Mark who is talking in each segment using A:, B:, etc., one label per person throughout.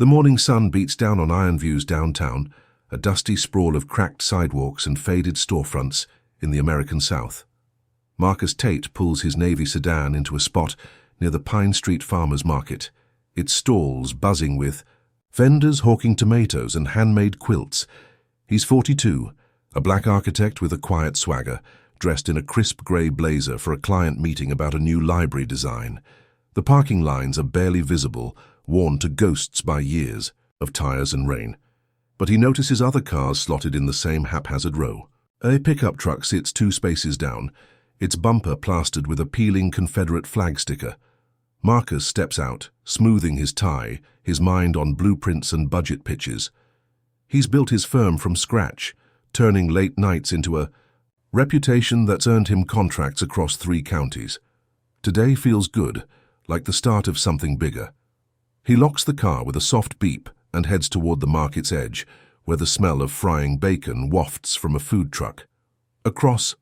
A: The morning sun beats down on Iron View's downtown, a dusty sprawl of cracked sidewalks and faded storefronts in the American South. Marcus Tate pulls his Navy sedan into a spot near the Pine Street Farmers Market, its stalls buzzing with vendors hawking tomatoes and handmade quilts. He's 42, a black architect with a quiet swagger, dressed in a crisp grey blazer for a client meeting about a new library design. The parking lines are barely visible, worn to ghosts by years of tires and rain. But he notices other cars slotted in the same haphazard row. A pickup truck sits 2 spaces down, its bumper plastered with a peeling Confederate flag sticker. Marcus steps out, smoothing his tie, his mind on blueprints and budget pitches. He's built his firm from scratch, turning late nights into a reputation that's earned him contracts across 3 counties. Today feels good, like the start of something bigger. He locks the car with a soft beep and heads toward the market's edge, where the smell of frying bacon wafts from a food truck. Across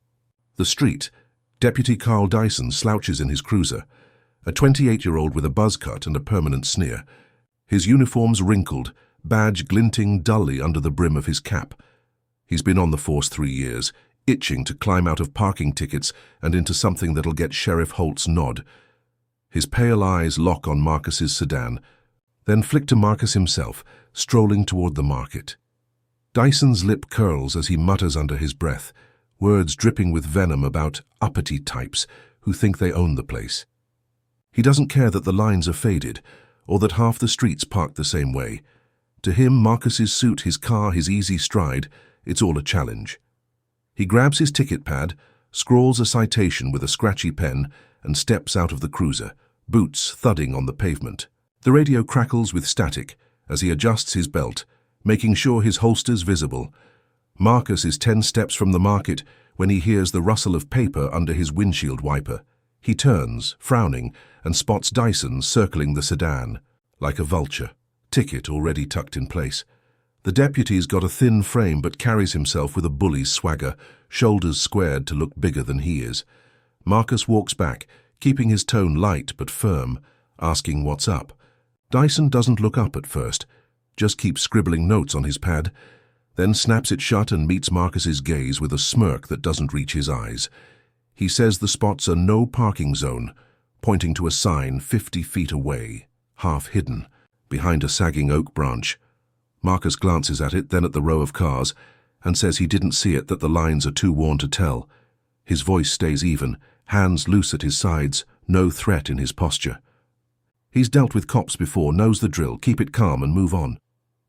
A: the street, Deputy Carl Dyson slouches in his cruiser, a 28-year-old with a buzz cut and a permanent sneer. His uniform's wrinkled, badge glinting dully under the brim of his cap. He's been on the force 3 years, itching to climb out of parking tickets and into something that'll get Sheriff Holt's nod. His pale eyes lock on Marcus's sedan, then flick to Marcus himself, strolling toward the market. Dyson's lip curls as he mutters under his breath, words dripping with venom about uppity types who think they own the place. He doesn't care that the lines are faded, or that half the streets park the same way. To him, Marcus's suit, his car, his easy stride, it's all a challenge. He grabs his ticket pad, scrawls a citation with a scratchy pen, and steps out of the cruiser, boots thudding on the pavement. The radio crackles with static as he adjusts his belt, making sure his holster's visible. Marcus is 10 steps from the market when he hears the rustle of paper under his windshield wiper. He turns, frowning, and spots Dyson circling the sedan, like a vulture, ticket already tucked in place. The deputy's got a thin frame but carries himself with a bully's swagger, shoulders squared to look bigger than he is. Marcus walks back, keeping his tone light but firm, asking what's up. Dyson doesn't look up at first, just keeps scribbling notes on his pad, then snaps it shut and meets Marcus's gaze with a smirk that doesn't reach his eyes. He says the spot's a no parking zone, pointing to a sign 50 feet away, half hidden, behind a sagging oak branch. Marcus glances at it, then at the row of cars, and says he didn't see it, that the lines are too worn to tell. His voice stays even, hands loose at his sides, no threat in his posture. He's dealt with cops before, knows the drill, keep it calm and move on.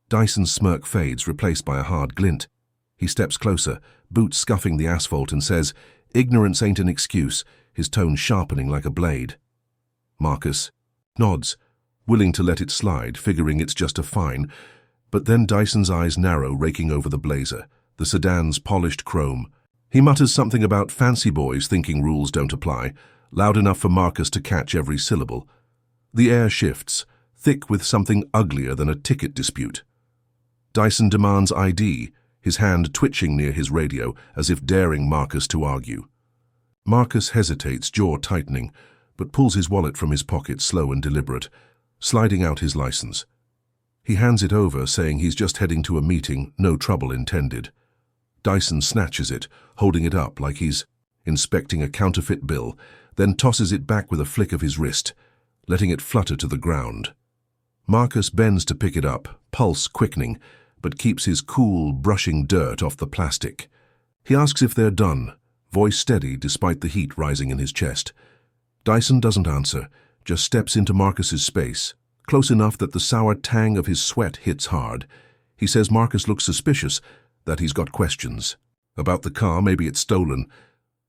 A: Dyson's smirk fades, replaced by a hard glint. He steps closer, boots scuffing the asphalt, and says, "Ignorance ain't an excuse," his tone sharpening like a blade. Marcus nods, willing to let it slide, figuring it's just a fine, but then Dyson's eyes narrow, raking over the blazer, the sedan's polished chrome. He mutters something about fancy boys thinking rules don't apply, loud enough for Marcus to catch every syllable. The air shifts, thick with something uglier than a ticket dispute. Dyson demands ID, his hand twitching near his radio as if daring Marcus to argue. Marcus hesitates, jaw tightening, but pulls his wallet from his pocket, slow and deliberate, sliding out his license. He hands it over, saying he's just heading to a meeting, no trouble intended. Dyson snatches it, holding it up like he's inspecting a counterfeit bill, then tosses it back with a flick of his wrist, letting it flutter to the ground. Marcus bends to pick it up, pulse quickening, but keeps his cool, brushing dirt off the plastic. He asks if they're done, voice steady despite the heat rising in his chest. Dyson doesn't answer, just steps into Marcus's space, close enough that the sour tang of his sweat hits hard. He says Marcus looks suspicious, that he's got questions. About the car, maybe it's stolen.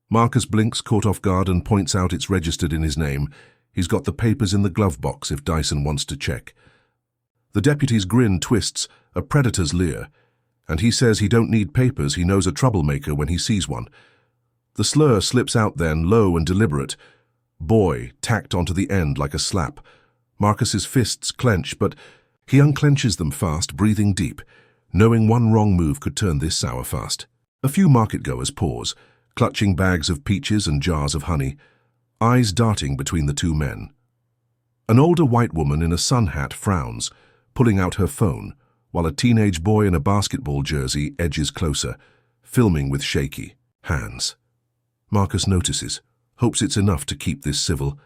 A: Marcus blinks, caught off guard, and points out it's registered in his name. He's got the papers in the glove box if Dyson wants to check. The deputy's grin twists, a predator's leer, and he says he don't need papers, he knows a troublemaker when he sees one. The slur slips out then, low and deliberate. Boy, tacked onto the end like a slap. Marcus's fists clench, but he unclenches them fast, breathing deep, knowing one wrong move could turn this sour fast. A few market-goers pause, clutching bags of peaches and jars of honey, eyes darting between the two men. An older white woman in a sun hat frowns, pulling out her phone, while a teenage boy in a basketball jersey edges closer, filming with shaky hands. Marcus notices, hopes it's enough to keep this civil.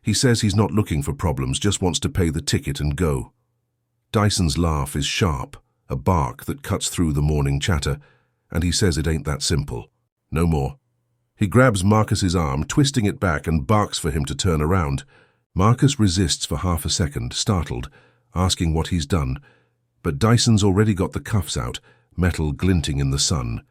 A: He says he's not looking for problems, just wants to pay the ticket and go. Dyson's laugh is sharp, a bark that cuts through the morning chatter, and he says it ain't that simple. No more. He grabs Marcus's arm, twisting it back, and barks for him to turn around. Marcus resists for half a second, startled, asking what he's done, but Dyson's already got the cuffs out, metal glinting in the sun.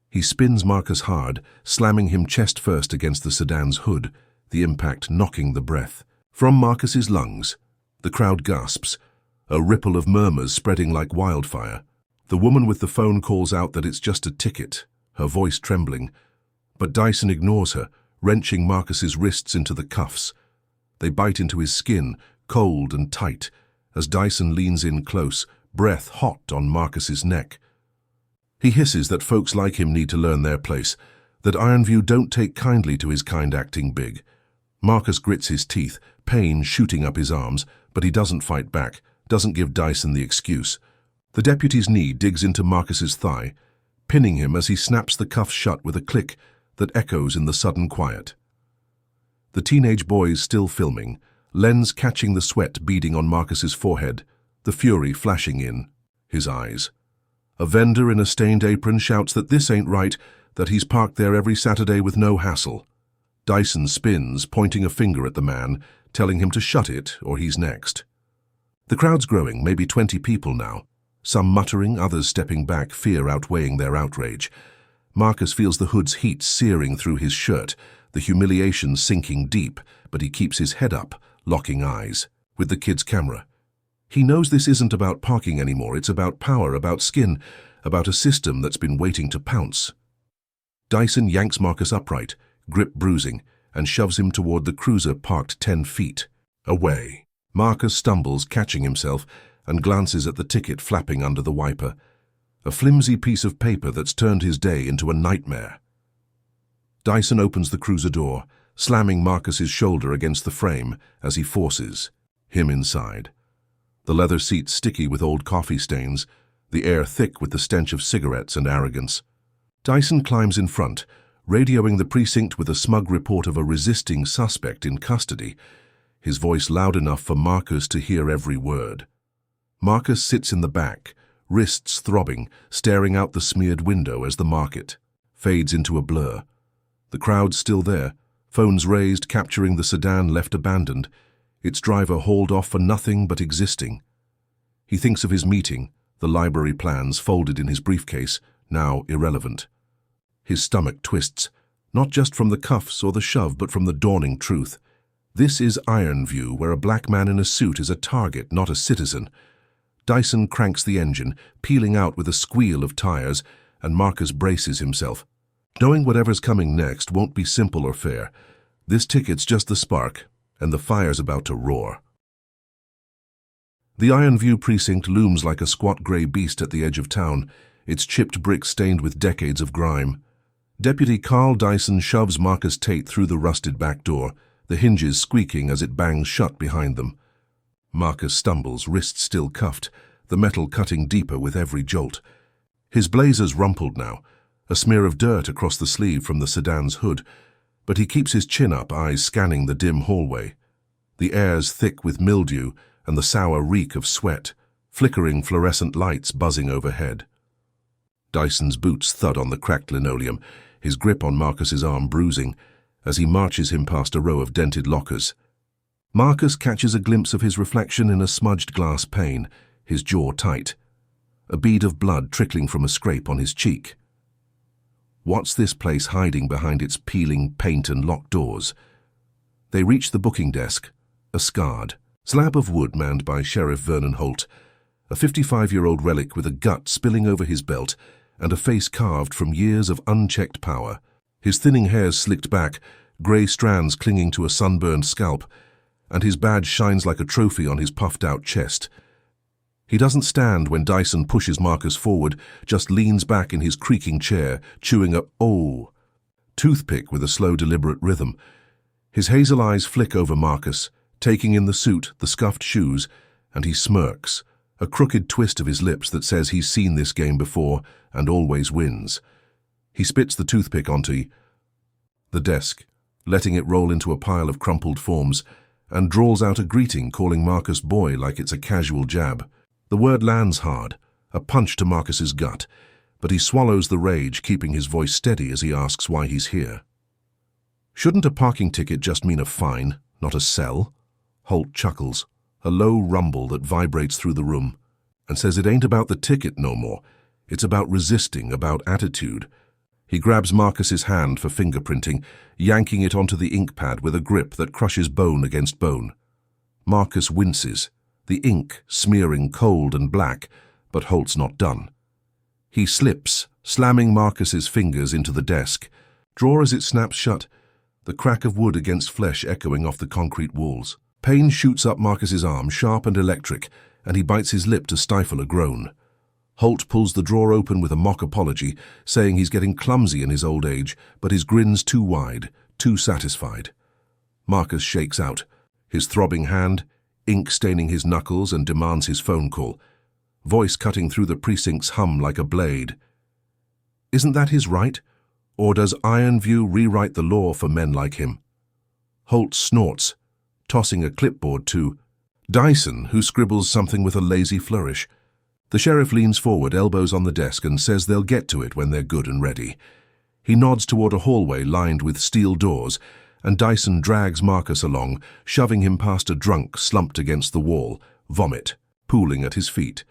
A: He spins Marcus hard, slamming him chest first against the sedan's hood, the impact knocking the breath from Marcus's lungs. The crowd gasps, a ripple of murmurs spreading like wildfire. The woman with the phone calls out that it's just a ticket, her voice trembling, but Dyson ignores her, wrenching Marcus's wrists into the cuffs. They bite into his skin, cold and tight, as Dyson leans in close, breath hot on Marcus's neck. He hisses that folks like him need to learn their place, that Ironview don't take kindly to his kind acting big. Marcus grits his teeth, pain shooting up his arms, but he doesn't fight back, doesn't give Dyson the excuse. The deputy's knee digs into Marcus's thigh, pinning him as he snaps the cuffs shut with a click that echoes in the sudden quiet. The teenage boy's still filming, lens catching the sweat beading on Marcus's forehead, the fury flashing in his eyes. A vendor in a stained apron shouts that this ain't right, that he's parked there every Saturday with no hassle. Dyson spins, pointing a finger at the man, telling him to shut it or he's next. The crowd's growing, maybe 20 people now, some muttering, others stepping back, fear outweighing their outrage. Marcus feels the hood's heat searing through his shirt, the humiliation sinking deep, but he keeps his head up, locking eyes with the kid's camera. He knows this isn't about parking anymore, it's about power, about skin, about a system that's been waiting to pounce. Dyson yanks Marcus upright, grip bruising, and shoves him toward the cruiser parked 10 feet away. Marcus stumbles, catching himself, and glances at the ticket flapping under the wiper, a flimsy piece of paper that's turned his day into a nightmare. Dyson opens the cruiser door, slamming Marcus's shoulder against the frame as he forces him inside. The leather seat sticky with old coffee stains, the air thick with the stench of cigarettes and arrogance. Dyson climbs in front, radioing the precinct with a smug report of a resisting suspect in custody, his voice loud enough for Marcus to hear every word. Marcus sits in the back, wrists throbbing, staring out the smeared window as the market fades into a blur. The crowd's still there, phones raised, capturing the sedan left abandoned, its driver hauled off for nothing but existing. He thinks of his meeting, the library plans folded in his briefcase, now irrelevant. His stomach twists, not just from the cuffs or the shove, but from the dawning truth. This is Ironview, where a black man in a suit is a target, not a citizen. Dyson cranks the engine, peeling out with a squeal of tires, and Marcus braces himself. Knowing whatever's coming next won't be simple or fair. This ticket's just the spark, and the fire's about to roar. The Ironview precinct looms like a squat grey beast at the edge of town, its chipped bricks stained with decades of grime. Deputy Carl Dyson shoves Marcus Tate through the rusted back door, the hinges squeaking as it bangs shut behind them. Marcus stumbles, wrists still cuffed, the metal cutting deeper with every jolt. His blazer's rumpled now, a smear of dirt across the sleeve from the sedan's hood, but he keeps his chin up, eyes scanning the dim hallway. The air's thick with mildew and the sour reek of sweat, flickering fluorescent lights buzzing overhead. Dyson's boots thud on the cracked linoleum, his grip on Marcus's arm bruising, as he marches him past a row of dented lockers. Marcus catches a glimpse of his reflection in a smudged glass pane, his jaw tight, a bead of blood trickling from a scrape on his cheek. What's this place hiding behind its peeling paint and locked doors? They reach the booking desk, a scarred slab of wood manned by Sheriff Vernon Holt, a 55-year-old relic with a gut spilling over his belt and a face carved from years of unchecked power. His thinning hair's slicked back, grey strands clinging to a sunburned scalp, and his badge shines like a trophy on his puffed-out chest. He doesn't stand when Dyson pushes Marcus forward, just leans back in his creaking chair, chewing a toothpick with a slow, deliberate rhythm. His hazel eyes flick over Marcus, taking in the suit, the scuffed shoes, and he smirks, a crooked twist of his lips that says he's seen this game before and always wins. He spits the toothpick onto the desk, letting it roll into a pile of crumpled forms, and drawls out a greeting calling Marcus boy like it's a casual jab. The word lands hard, a punch to Marcus's gut, but he swallows the rage, keeping his voice steady as he asks why he's here. Shouldn't a parking ticket just mean a fine, not a cell? Holt chuckles, a low rumble that vibrates through the room, and says it ain't about the ticket no more. It's about resisting, about attitude. He grabs Marcus's hand for fingerprinting, yanking it onto the ink pad with a grip that crushes bone against bone. Marcus winces, the ink smearing cold and black, but Holt's not done. He slips, slamming Marcus's fingers into the desk. Drawer as it snaps shut, the crack of wood against flesh echoing off the concrete walls. Pain shoots up Marcus's arm, sharp and electric, and he bites his lip to stifle a groan. Holt pulls the drawer open with a mock apology, saying he's getting clumsy in his old age, but his grin's too wide, too satisfied. Marcus shakes out, his throbbing hand, ink staining his knuckles, and demands his phone call, voice cutting through the precinct's hum like a blade. Isn't that his right? Or does Ironview rewrite the law for men like him? Holt snorts, tossing a clipboard to Dyson, who scribbles something with a lazy flourish. The sheriff leans forward, elbows on the desk, and says they'll get to it when they're good and ready. He nods toward a hallway lined with steel doors, and Dyson drags Marcus along, shoving him past a drunk slumped against the wall, vomit pooling at his feet.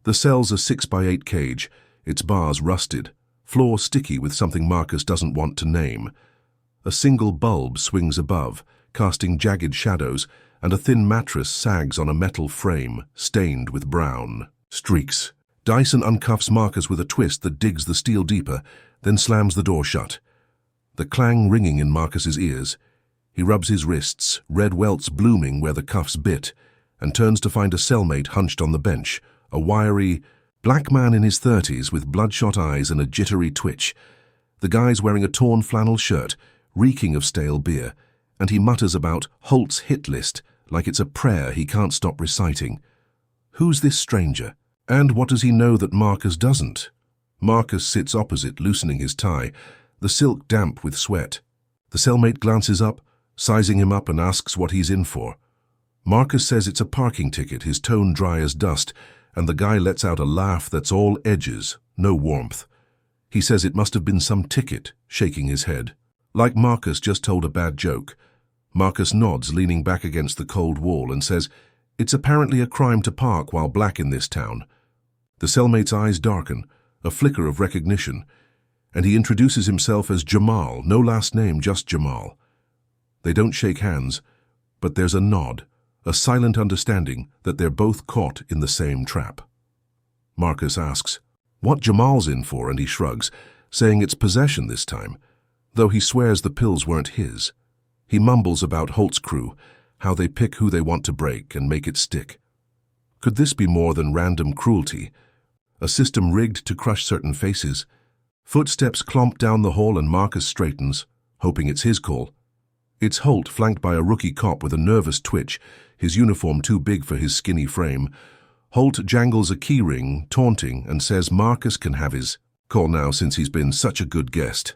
A: The cell's a 6x8 cage, its bars rusted, floor sticky with something Marcus doesn't want to name. A single bulb swings above, casting jagged shadows, and a thin mattress sags on a metal frame, stained with brown streaks. Dyson uncuffs Marcus with a twist that digs the steel deeper, then slams the door shut. The clang ringing in Marcus's ears. He rubs his wrists, red welts blooming where the cuffs bit, and turns to find a cellmate hunched on the bench, a wiry, black man in his 30s with bloodshot eyes and a jittery twitch. The guy's wearing a torn flannel shirt, reeking of stale beer, and he mutters about Holt's hit list like it's a prayer he can't stop reciting. Who's this stranger? And what does he know that Marcus doesn't? Marcus sits opposite, loosening his tie, the silk damp with sweat. The cellmate glances up, sizing him up, and asks what he's in for. Marcus says it's a parking ticket, his tone dry as dust, and the guy lets out a laugh that's all edges, no warmth. He says it must have been some ticket, shaking his head. Like Marcus just told a bad joke. Marcus nods, leaning back against the cold wall, and says, "It's apparently a crime to park while black in this town." The cellmate's eyes darken, a flicker of recognition, and he introduces himself as Jamal, no last name, just Jamal. They don't shake hands, but there's a nod, a silent understanding that they're both caught in the same trap. Marcus asks, "What Jamal's in for?" and he shrugs, saying it's possession this time, though he swears the pills weren't his. He mumbles about Holt's crew, how they pick who they want to break and make it stick. Could this be more than random cruelty? A system rigged to crush certain faces? Footsteps clomp down the hall and Marcus straightens, hoping it's his call. It's Holt, flanked by a rookie cop with a nervous twitch, his uniform too big for his skinny frame. Holt jangles a key ring, taunting, and says Marcus can have his call now since he's been such a good guest.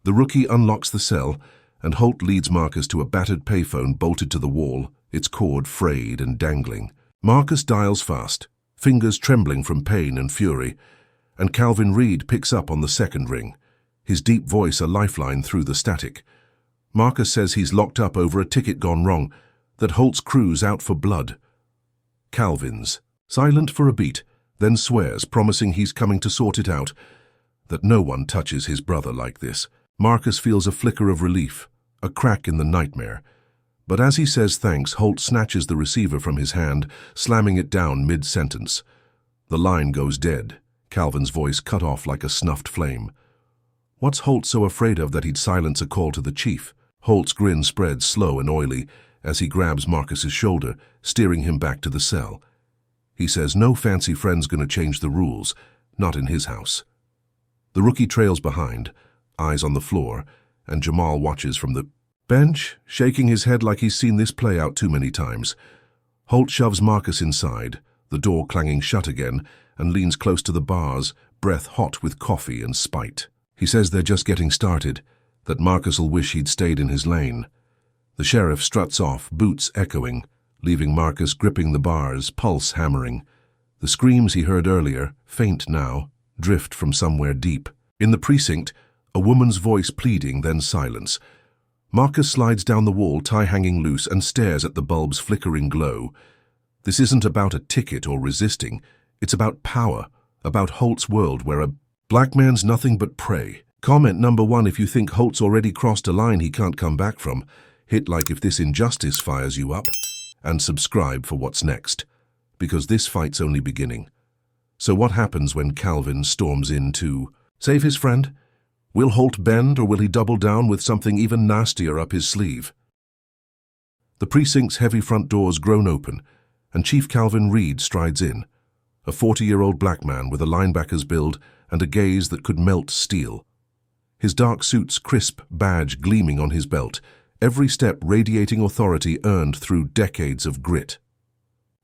A: The rookie unlocks the cell, and Holt leads Marcus to a battered payphone bolted to the wall, its cord frayed and dangling. Marcus dials fast, fingers trembling from pain and fury, and Calvin Reed picks up on the second ring, his deep voice a lifeline through the static. Marcus says he's locked up over a ticket gone wrong, that Holt's crew's out for blood. Calvin's silent for a beat, then swears, promising he's coming to sort it out, that no one touches his brother like this. Marcus feels a flicker of relief, a crack in the nightmare. But as he says thanks, Holt snatches the receiver from his hand, slamming it down mid-sentence. The line goes dead, Calvin's voice cut off like a snuffed flame. What's Holt so afraid of that he'd silence a call to the chief? Holt's grin spreads slow and oily as he grabs Marcus's shoulder, steering him back to the cell. He says no fancy friend's gonna change the rules, not in his house. The rookie trails behind, eyes on the floor, and Jamal watches from the bench, shaking his head like he's seen this play out too many times. Holt shoves Marcus inside, the door clanging shut again, and leans close to the bars, breath hot with coffee and spite. He says they're just getting started, that Marcus'll wish he'd stayed in his lane. The sheriff struts off, boots echoing, leaving Marcus gripping the bars, pulse hammering. The screams he heard earlier, faint now, drift from somewhere deep. In the precinct, a woman's voice pleading, then silence. Marcus slides down the wall, tie hanging loose, and stares at the bulb's flickering glow. This isn't about a ticket or resisting. It's about power, about Holt's world where a black man's nothing but prey. Comment number 1 if you think Holt's already crossed a line he can't come back from. Hit like if this injustice fires you up. And subscribe for what's next. Because this fight's only beginning. So what happens when Calvin storms in to save his friend? Will Holt bend, or will he double down with something even nastier up his sleeve? The precinct's heavy front doors groan open, and Chief Calvin Reed strides in, a 40-year-old black man with a linebacker's build and a gaze that could melt steel. His dark suit's crisp badge gleaming on his belt, every step radiating authority earned through decades of grit.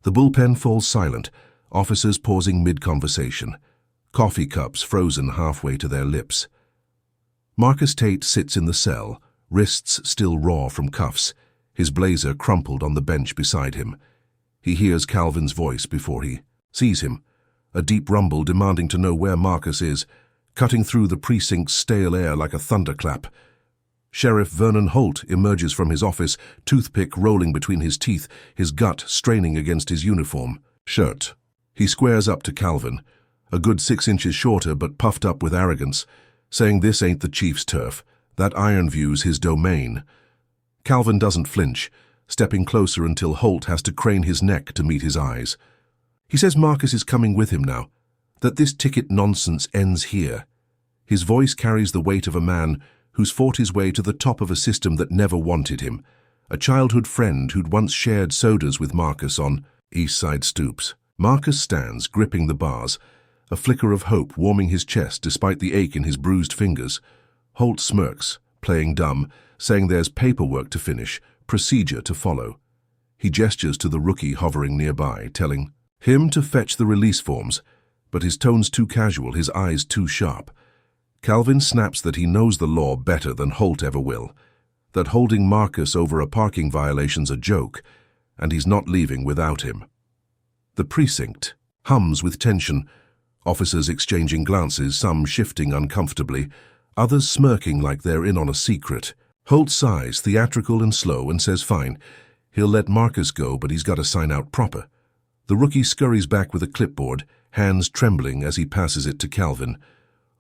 A: The bullpen falls silent, officers pausing mid-conversation, coffee cups frozen halfway to their lips. Marcus Tate sits in the cell, wrists still raw from cuffs, his blazer crumpled on the bench beside him. He hears Calvin's voice before he sees him, a deep rumble demanding to know where Marcus is, cutting through the precinct's stale air like a thunderclap. Sheriff Vernon Holt emerges from his office, toothpick rolling between his teeth, his gut straining against his uniform shirt. He squares up to Calvin, a good 6 inches shorter but puffed up with arrogance, saying this ain't the chief's turf, that iron view's his domain. Calvin doesn't flinch, stepping closer until Holt has to crane his neck to meet his eyes. He says Marcus is coming with him now, that this ticket nonsense ends here. His voice carries the weight of a man who's fought his way to the top of a system that never wanted him, a childhood friend who'd once shared sodas with Marcus on East Side stoops. Marcus stands, gripping the bars, a flicker of hope warming his chest despite the ache in his bruised fingers. Holt smirks, playing dumb, saying there's paperwork to finish, procedure to follow. He gestures to the rookie hovering nearby, telling him to fetch the release forms, but his tone's too casual, his eyes too sharp. Calvin snaps that he knows the law better than Holt ever will, that holding Marcus over a parking violation's a joke, and he's not leaving without him. The precinct hums with tension, officers exchanging glances, some shifting uncomfortably, others smirking like they're in on a secret. Holt sighs, theatrical and slow, and says fine, he'll let Marcus go, but he's got to sign out proper. The rookie scurries back with a clipboard, hands trembling as he passes it to Calvin.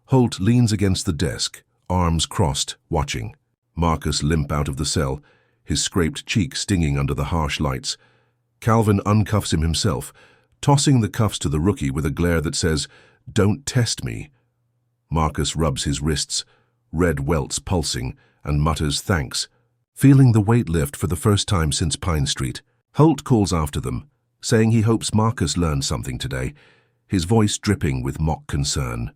A: Holt leans against the desk, arms crossed, watching. Marcus limp out of the cell, his scraped cheek stinging under the harsh lights. Calvin uncuffs him himself, tossing the cuffs to the rookie with a glare that says, "Don't test me." Marcus rubs his wrists, red welts pulsing, and mutters thanks, feeling the weight lift for the first time since Pine Street. Holt calls after them, saying he hopes Marcus learned something today, his voice dripping with mock concern.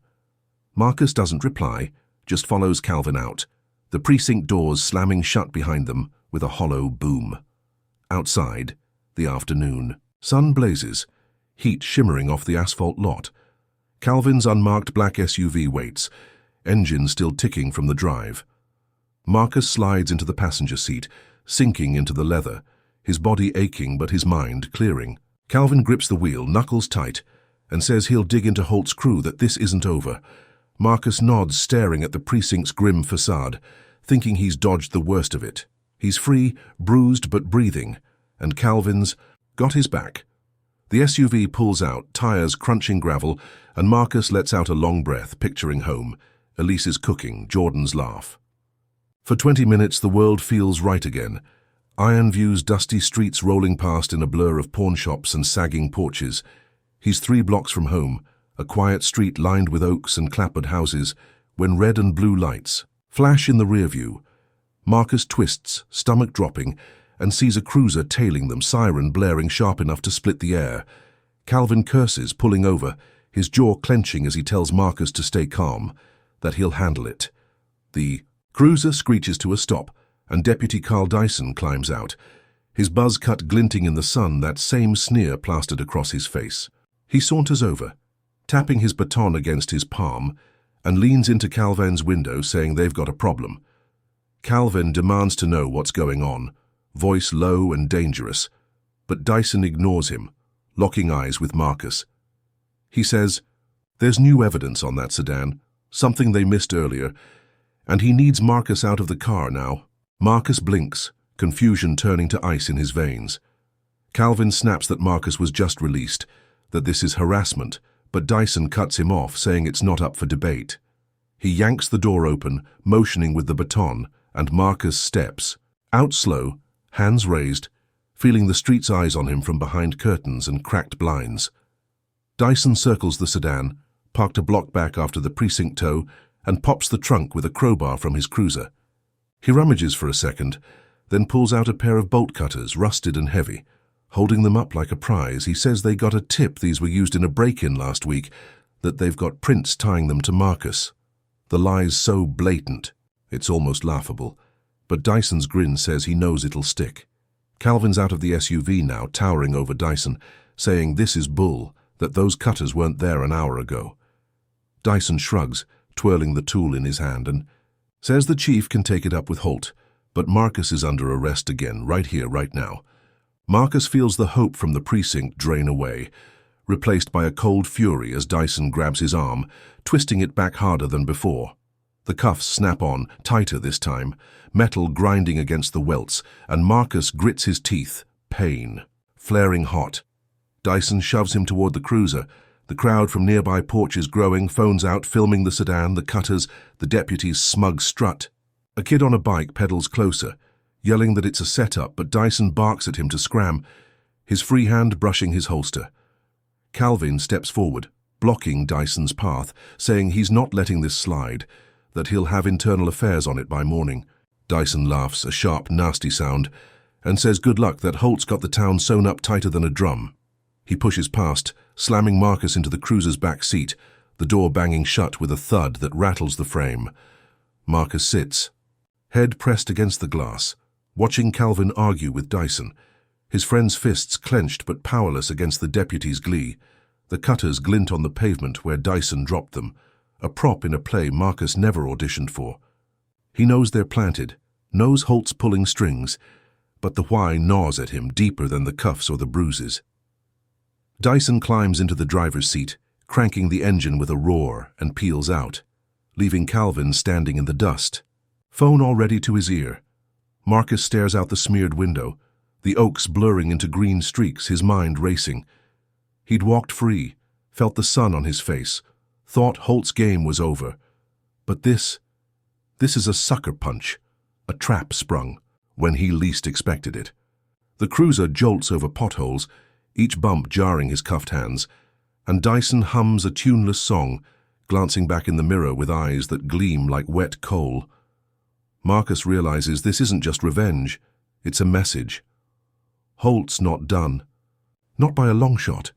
A: Marcus doesn't reply, just follows Calvin out, the precinct doors slamming shut behind them with a hollow boom. Outside, the afternoon. Sun blazes, heat shimmering off the asphalt lot. Calvin's unmarked black SUV waits, engine still ticking from the drive. Marcus slides into the passenger seat, sinking into the leather, his body aching but his mind clearing. Calvin grips the wheel, knuckles tight, and says he'll dig into Holt's crew, that this isn't over. Marcus nods, staring at the precinct's grim facade, thinking he's dodged the worst of it. He's free, bruised but breathing, and Calvin's got his back. The SUV pulls out, tires crunching gravel, and Marcus lets out a long breath, picturing home. Elise's cooking, Jordan's laugh. For 20 minutes the world feels right again. Iron View's dusty streets rolling past in a blur of pawn shops and sagging porches. He's 3 blocks from home, a quiet street lined with oaks and clapboard houses, when red and blue lights flash in the rear view. Marcus twists, stomach dropping, and sees a cruiser tailing them, siren blaring sharp enough to split the air. Calvin curses, pulling over, his jaw clenching as he tells Marcus to stay calm, that he'll handle it. The cruiser screeches to a stop, and Deputy Carl Dyson climbs out. his buzz cut glinting in the sun, that same sneer plastered across his face. He saunters over, tapping his baton against his palm, and leans into Calvin's window saying they've got a problem. Calvin demands to know what's going on, voice low and dangerous, but Dyson ignores him, locking eyes with Marcus. He says, "There's new evidence on that sedan, something they missed earlier, and he needs Marcus out of the car now." Marcus blinks, confusion turning to ice in his veins. Calvin snaps that Marcus was just released, that this is harassment, but Dyson cuts him off, saying it's not up for debate. He yanks the door open, motioning with the baton, and Marcus steps, out slow, hands raised, feeling the street's eyes on him from behind curtains and cracked blinds. Dyson circles the sedan, parked a block back after the precinct tow, and pops the trunk with a crowbar from his cruiser. He rummages for a second, then pulls out a pair of bolt cutters, rusted and heavy. Holding them up like a prize, he says they got a tip these were used in a break-in last week, that they've got prints tying them to Marcus. The lie's so blatant, it's almost laughable, but Dyson's grin says he knows it'll stick. Calvin's out of the SUV now, towering over Dyson, saying this is bull, that those cutters weren't there an hour ago. Dyson shrugs, twirling the tool in his hand, and says the chief can take it up with Holt, but Marcus is under arrest again, right here, right now. Marcus feels the hope from the precinct drain away, replaced by a cold fury as Dyson grabs his arm, twisting it back harder than before. The cuffs snap on, tighter this time, metal grinding against the welts, and Marcus grits his teeth, pain, flaring hot. Dyson shoves him toward the cruiser. The crowd from nearby porches growing, phones out, filming the sedan, the cutters, the deputy's smug strut. A kid on a bike pedals closer, yelling that it's a setup, but Dyson barks at him to scram, his free hand brushing his holster. Calvin steps forward, blocking Dyson's path, saying he's not letting this slide, that he'll have internal affairs on it by morning. Dyson laughs, a sharp, nasty sound, and says good luck, that Holt's got the town sewn up tighter than a drum. He pushes past, slamming Marcus into the cruiser's back seat, the door banging shut with a thud that rattles the frame. Marcus sits, head pressed against the glass, watching Calvin argue with Dyson, his friend's fists clenched but powerless against the deputy's glee. The cutters glint on the pavement where Dyson dropped them, a prop in a play Marcus never auditioned for. He knows they're planted, knows Holt's pulling strings, but the why gnaws at him deeper than the cuffs or the bruises. Dyson climbs into the driver's seat, cranking the engine with a roar, and peels out, leaving Calvin standing in the dust, phone already to his ear. Marcus stares out the smeared window, the oaks blurring into green streaks, his mind racing. He'd walked free, felt the sun on his face, thought Holt's game was over. But this is a sucker punch, a trap sprung, when he least expected it. The cruiser jolts over potholes, each bump jarring his cuffed hands, and Dyson hums a tuneless song, glancing back in the mirror with eyes that gleam like wet coal. Marcus realizes this isn't just revenge, it's a message. Holt's not done. Not by a long shot.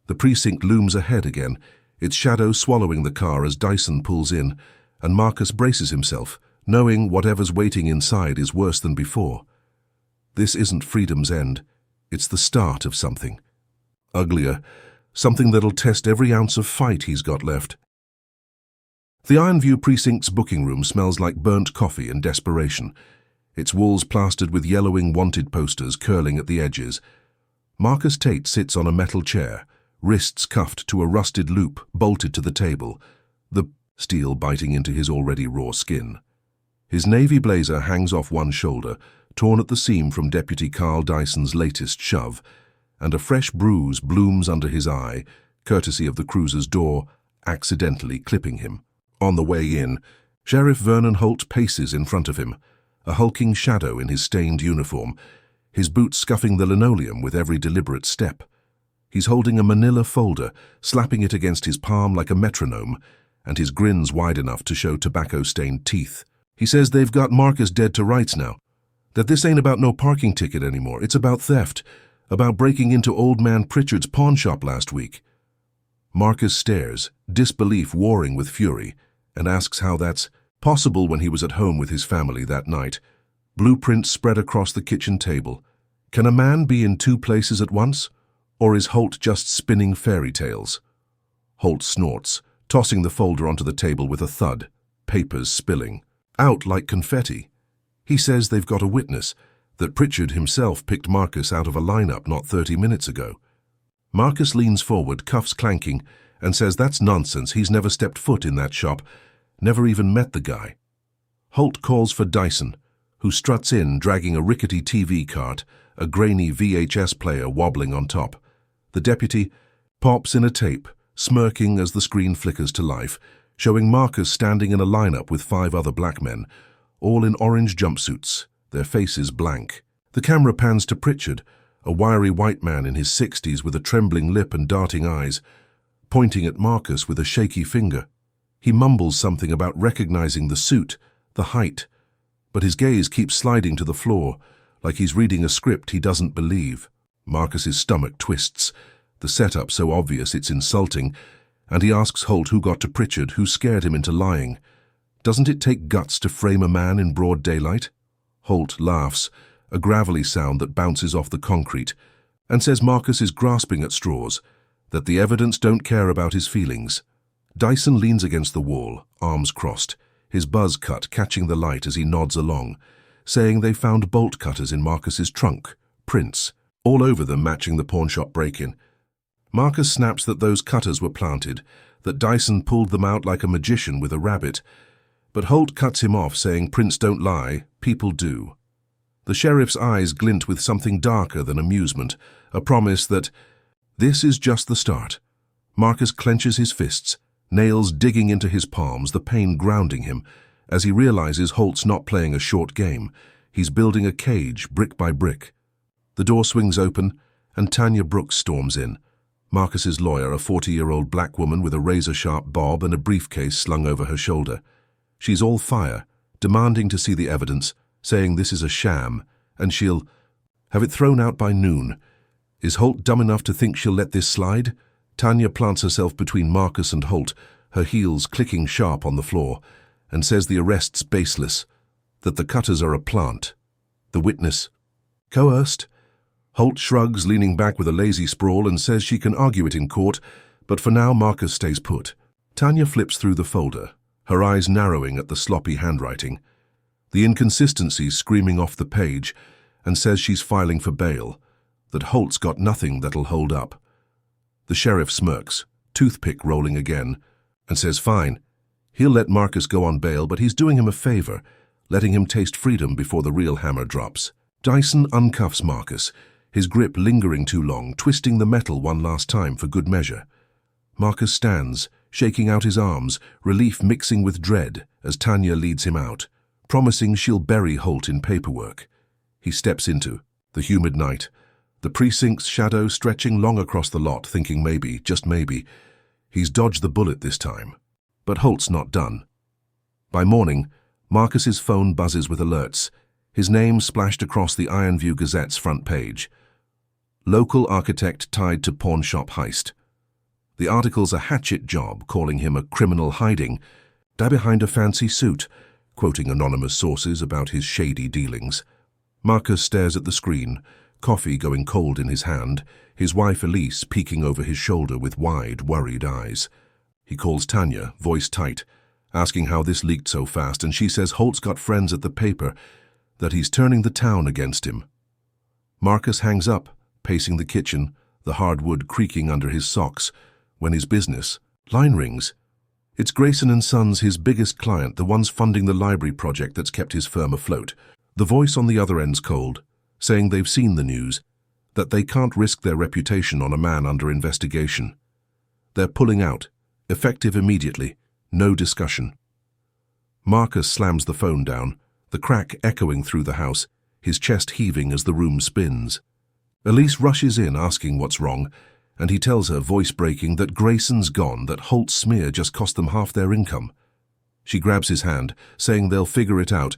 A: The precinct looms ahead again, its shadow swallowing the car as Dyson pulls in, and Marcus braces himself, knowing whatever's waiting inside is worse than before. This isn't freedom's end. It's the start of something. Uglier, something that'll test every ounce of fight he's got left. The Ironview Precinct's booking room smells like burnt coffee and desperation, its walls plastered with yellowing wanted posters curling at the edges. Marcus Tate sits on a metal chair, wrists cuffed to a rusted loop bolted to the table, the steel biting into his already raw skin. His navy blazer hangs off one shoulder, torn at the seam from Deputy Carl Dyson's latest shove, and a fresh bruise blooms under his eye, courtesy of the cruiser's door, accidentally clipping him. On the way in, Sheriff Vernon Holt paces in front of him, a hulking shadow in his stained uniform, his boots scuffing the linoleum with every deliberate step. He's holding a manila folder, slapping it against his palm like a metronome, and his grin's wide enough to show tobacco-stained teeth. He says they've got Marcus dead to rights now, that this ain't about no parking ticket anymore, it's about theft, about breaking into old man Pritchard's pawn shop last week. Marcus stares, disbelief warring with fury, and asks how that's possible when he was at home with his family that night. Blueprints spread across the kitchen table, Can a man be in two places at once? Or is Holt just spinning fairy tales? Holt snorts, tossing the folder onto the table with a thud, papers spilling out like confetti. He says they've got a witness, that Pritchard himself picked Marcus out of a lineup not 30 minutes ago. Marcus leans forward, cuffs clanking, and says that's nonsense. He's never stepped foot in that shop, never even met the guy. Holt calls for Dyson, who struts in dragging a rickety TV cart, a grainy VHS player wobbling on top. The deputy pops in a tape, smirking as the screen flickers to life, showing Marcus standing in a lineup with 5 other black men, all in orange jumpsuits, their faces blank. The camera pans to Pritchard, a wiry white man in his 60s with a trembling lip and darting eyes, pointing at Marcus with a shaky finger. He mumbles something about recognizing the suit, the height, but his gaze keeps sliding to the floor, like he's reading a script he doesn't believe. Marcus's stomach twists, the setup so obvious it's insulting, and he asks Holt who got to Pritchard, who scared him into lying. Doesn't it take guts to frame a man in broad daylight? Holt laughs, a gravelly sound that bounces off the concrete, and says Marcus is grasping at straws, that the evidence don't care about his feelings. Dyson leans against the wall, arms crossed, his buzz cut catching the light as he nods along, saying they found bolt cutters in Marcus's trunk, prints, all over them matching the pawnshop break-in. Marcus snaps that those cutters were planted, that Dyson pulled them out like a magician with a rabbit, but Holt cuts him off, saying prints don't lie, people do. The sheriff's eyes glint with something darker than amusement, a promise that this is just the start. Marcus clenches his fists, nails digging into his palms, the pain grounding him, as he realizes Holt's not playing a short game. He's building a cage, brick by brick. The door swings open, and Tanya Brooks storms in. Marcus's lawyer, a 40-year-old black woman with a razor-sharp bob and a briefcase slung over her shoulder. She's all fire, demanding to see the evidence, saying this is a sham, and she'll have it thrown out by noon. Is Holt dumb enough to think she'll let this slide? Tanya plants herself between Marcus and Holt, her heels clicking sharp on the floor, and says the arrest's baseless, that the cutters are a plant. The witness coerced. Holt shrugs, leaning back with a lazy sprawl, and says she can argue it in court, but for now Marcus stays put. Tanya flips through the folder, her eyes narrowing at the sloppy handwriting, the inconsistencies screaming off the page, and says she's filing for bail, that Holt's got nothing that'll hold up. The sheriff smirks, toothpick rolling again, and says fine. He'll let Marcus go on bail, but he's doing him a favor, letting him taste freedom before the real hammer drops. Dyson uncuffs Marcus, his grip lingering too long, twisting the metal one last time for good measure. Marcus stands, shaking out his arms, relief mixing with dread as Tanya leads him out, promising she'll bury Holt in paperwork. He steps into the humid night, the precinct's shadow stretching long across the lot, thinking maybe, just maybe, he's dodged the bullet this time. But Holt's not done. By morning, Marcus's phone buzzes with alerts, his name splashed across the Ironview Gazette's front page. Local architect tied to pawnshop heist. The article's a hatchet job, calling him a criminal hiding behind a fancy suit, quoting anonymous sources about his shady dealings. Marcus stares at the screen, coffee going cold in his hand, his wife Elise peeking over his shoulder with wide, worried eyes. He calls Tanya, voice tight, asking how this leaked so fast, and she says Holt's got friends at the paper, that he's turning the town against him. Marcus hangs up, pacing the kitchen, the hardwood creaking under his socks, when his business line rings. It's Grayson & Sons, his biggest client, the ones funding the library project that's kept his firm afloat. The voice on the other end's cold, saying they've seen the news, that they can't risk their reputation on a man under investigation. They're pulling out, effective immediately, no discussion. Marcus slams the phone down, the crack echoing through the house, his chest heaving as the room spins. Elise rushes in asking what's wrong, and he tells her, voice breaking, that Grayson's gone, that Holt's smear just cost them half their income. She grabs his hand, saying they'll figure it out,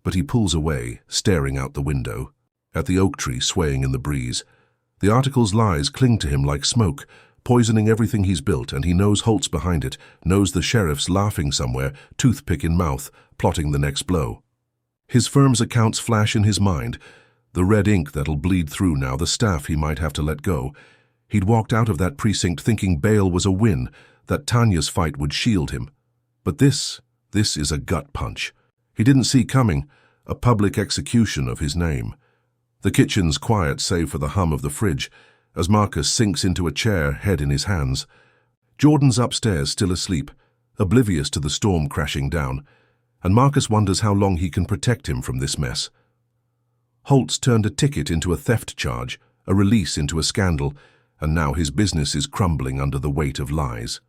A: but he pulls away, staring out the window, at the oak tree swaying in the breeze. The article's lies cling to him like smoke, poisoning everything he's built, and he knows Holt's behind it, knows the sheriff's laughing somewhere, toothpick in mouth, plotting the next blow. His firm's accounts flash in his mind, The red ink that'll bleed through now, the staff he might have to let go. He'd walked out of that precinct thinking bail was a win, that Tanya's fight would shield him. But this is a gut punch. He didn't see coming, a public execution of his name. The kitchen's quiet save for the hum of the fridge, as Marcus sinks into a chair, head in his hands. Jordan's upstairs, still asleep, oblivious to the storm crashing down, and Marcus wonders how long he can protect him from this mess. Holtz turned a ticket into a theft charge, a release into a scandal, and now his business is crumbling under the weight of lies.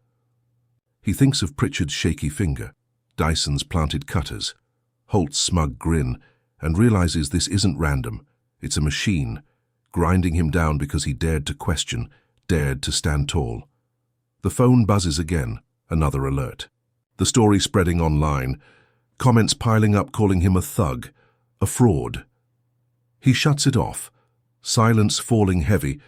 A: He thinks of Pritchard's shaky finger, Dyson's planted cutters, Holt's smug grin, and realizes this isn't random. It's a machine, grinding him down because he dared to question, dared to stand tall. The phone buzzes again, another alert. The story spreading online, comments piling up calling him a thug, a fraud. He shuts it off, silence falling heavy,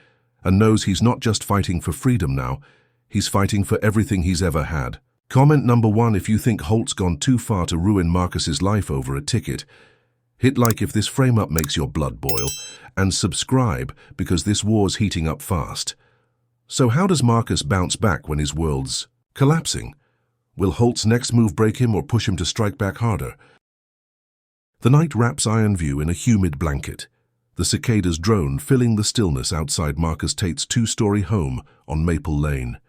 A: and knows he's not just fighting for freedom now, he's fighting for everything he's ever had. Comment number 1 if you think Holt's gone too far to ruin Marcus's life over a ticket. Hit like if this frame-up makes your blood boil, and subscribe because this war's heating up fast. So how does Marcus bounce back when his world's collapsing? Will Holt's next move break him or push him to strike back harder? The night wraps Ironview in a humid blanket. The cicadas drone filling the stillness outside Marcus Tate's 2-story home on Maple Lane.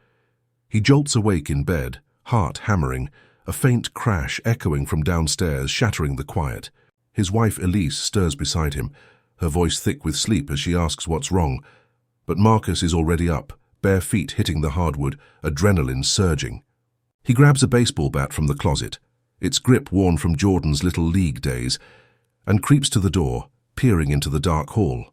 A: He jolts awake in bed, heart hammering, a faint crash echoing from downstairs, shattering the quiet. His wife Elise stirs beside him, her voice thick with sleep as she asks what's wrong. But Marcus is already up, bare feet hitting the hardwood, adrenaline surging. He grabs a baseball bat from the closet, its grip worn from Jordan's little league days, and creeps to the door, peering into the dark hall.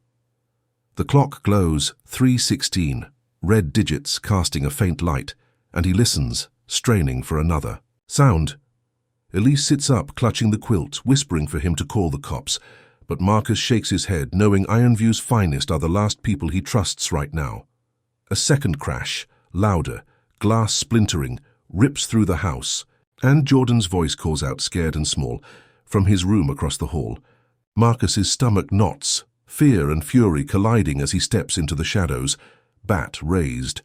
A: The clock glows 3:16, red digits casting a faint light, and he listens, straining for another sound. Elise sits up, clutching the quilt, whispering for him to call the cops, but Marcus shakes his head, knowing Ironview's finest are the last people he trusts right now. A second crash, louder, glass splintering, rips through the house, and Jordan's voice calls out, scared and small, from his room across the hall. Marcus's stomach knots, fear and fury colliding as he steps into the shadows, bat raised.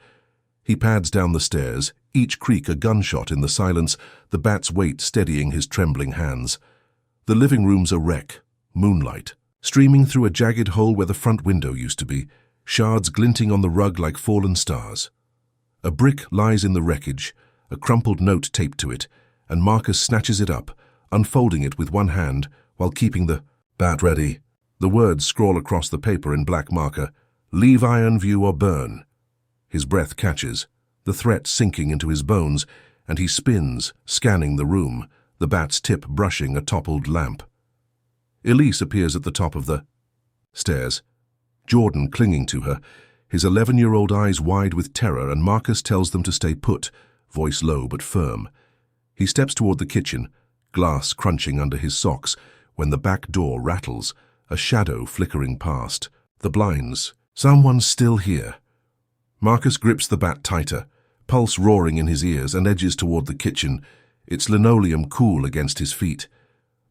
A: He pads down the stairs, each creak a gunshot in the silence, the bat's weight steadying his trembling hands. The living room's a wreck, moonlight, streaming through a jagged hole where the front window used to be, shards glinting on the rug like fallen stars. A brick lies in the wreckage, a crumpled note taped to it, and Marcus snatches it up, unfolding it with one hand while keeping the bat ready. The words scrawl across the paper in black marker, "Leave Ironview or burn." His breath catches, the threat sinking into his bones, and he spins, scanning the room, the bat's tip brushing a toppled lamp. Elise appears at the top of the stairs, Jordan clinging to her, his 11-year-old eyes wide with terror, and Marcus tells them to stay put, voice low but firm. He steps toward the kitchen, glass crunching under his socks, when the back door rattles, a shadow flickering past. The blinds. Someone's still here. Marcus grips the bat tighter, pulse roaring in his ears, and edges toward the kitchen, its linoleum cool against his feet.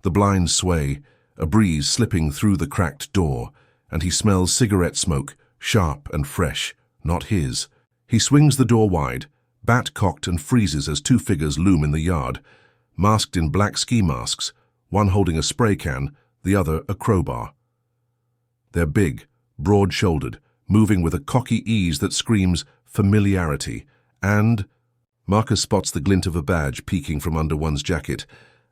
A: The blinds sway, a breeze slipping through the cracked door, and he smells cigarette smoke, sharp and fresh, not his. He swings the door wide, bat cocked, and freezes as 2 figures loom in the yard, masked in black ski masks, one holding a spray can, the other a crowbar. They're big, broad-shouldered, moving with a cocky ease that screams familiarity, and Marcus spots the glint of a badge peeking from under one's jacket,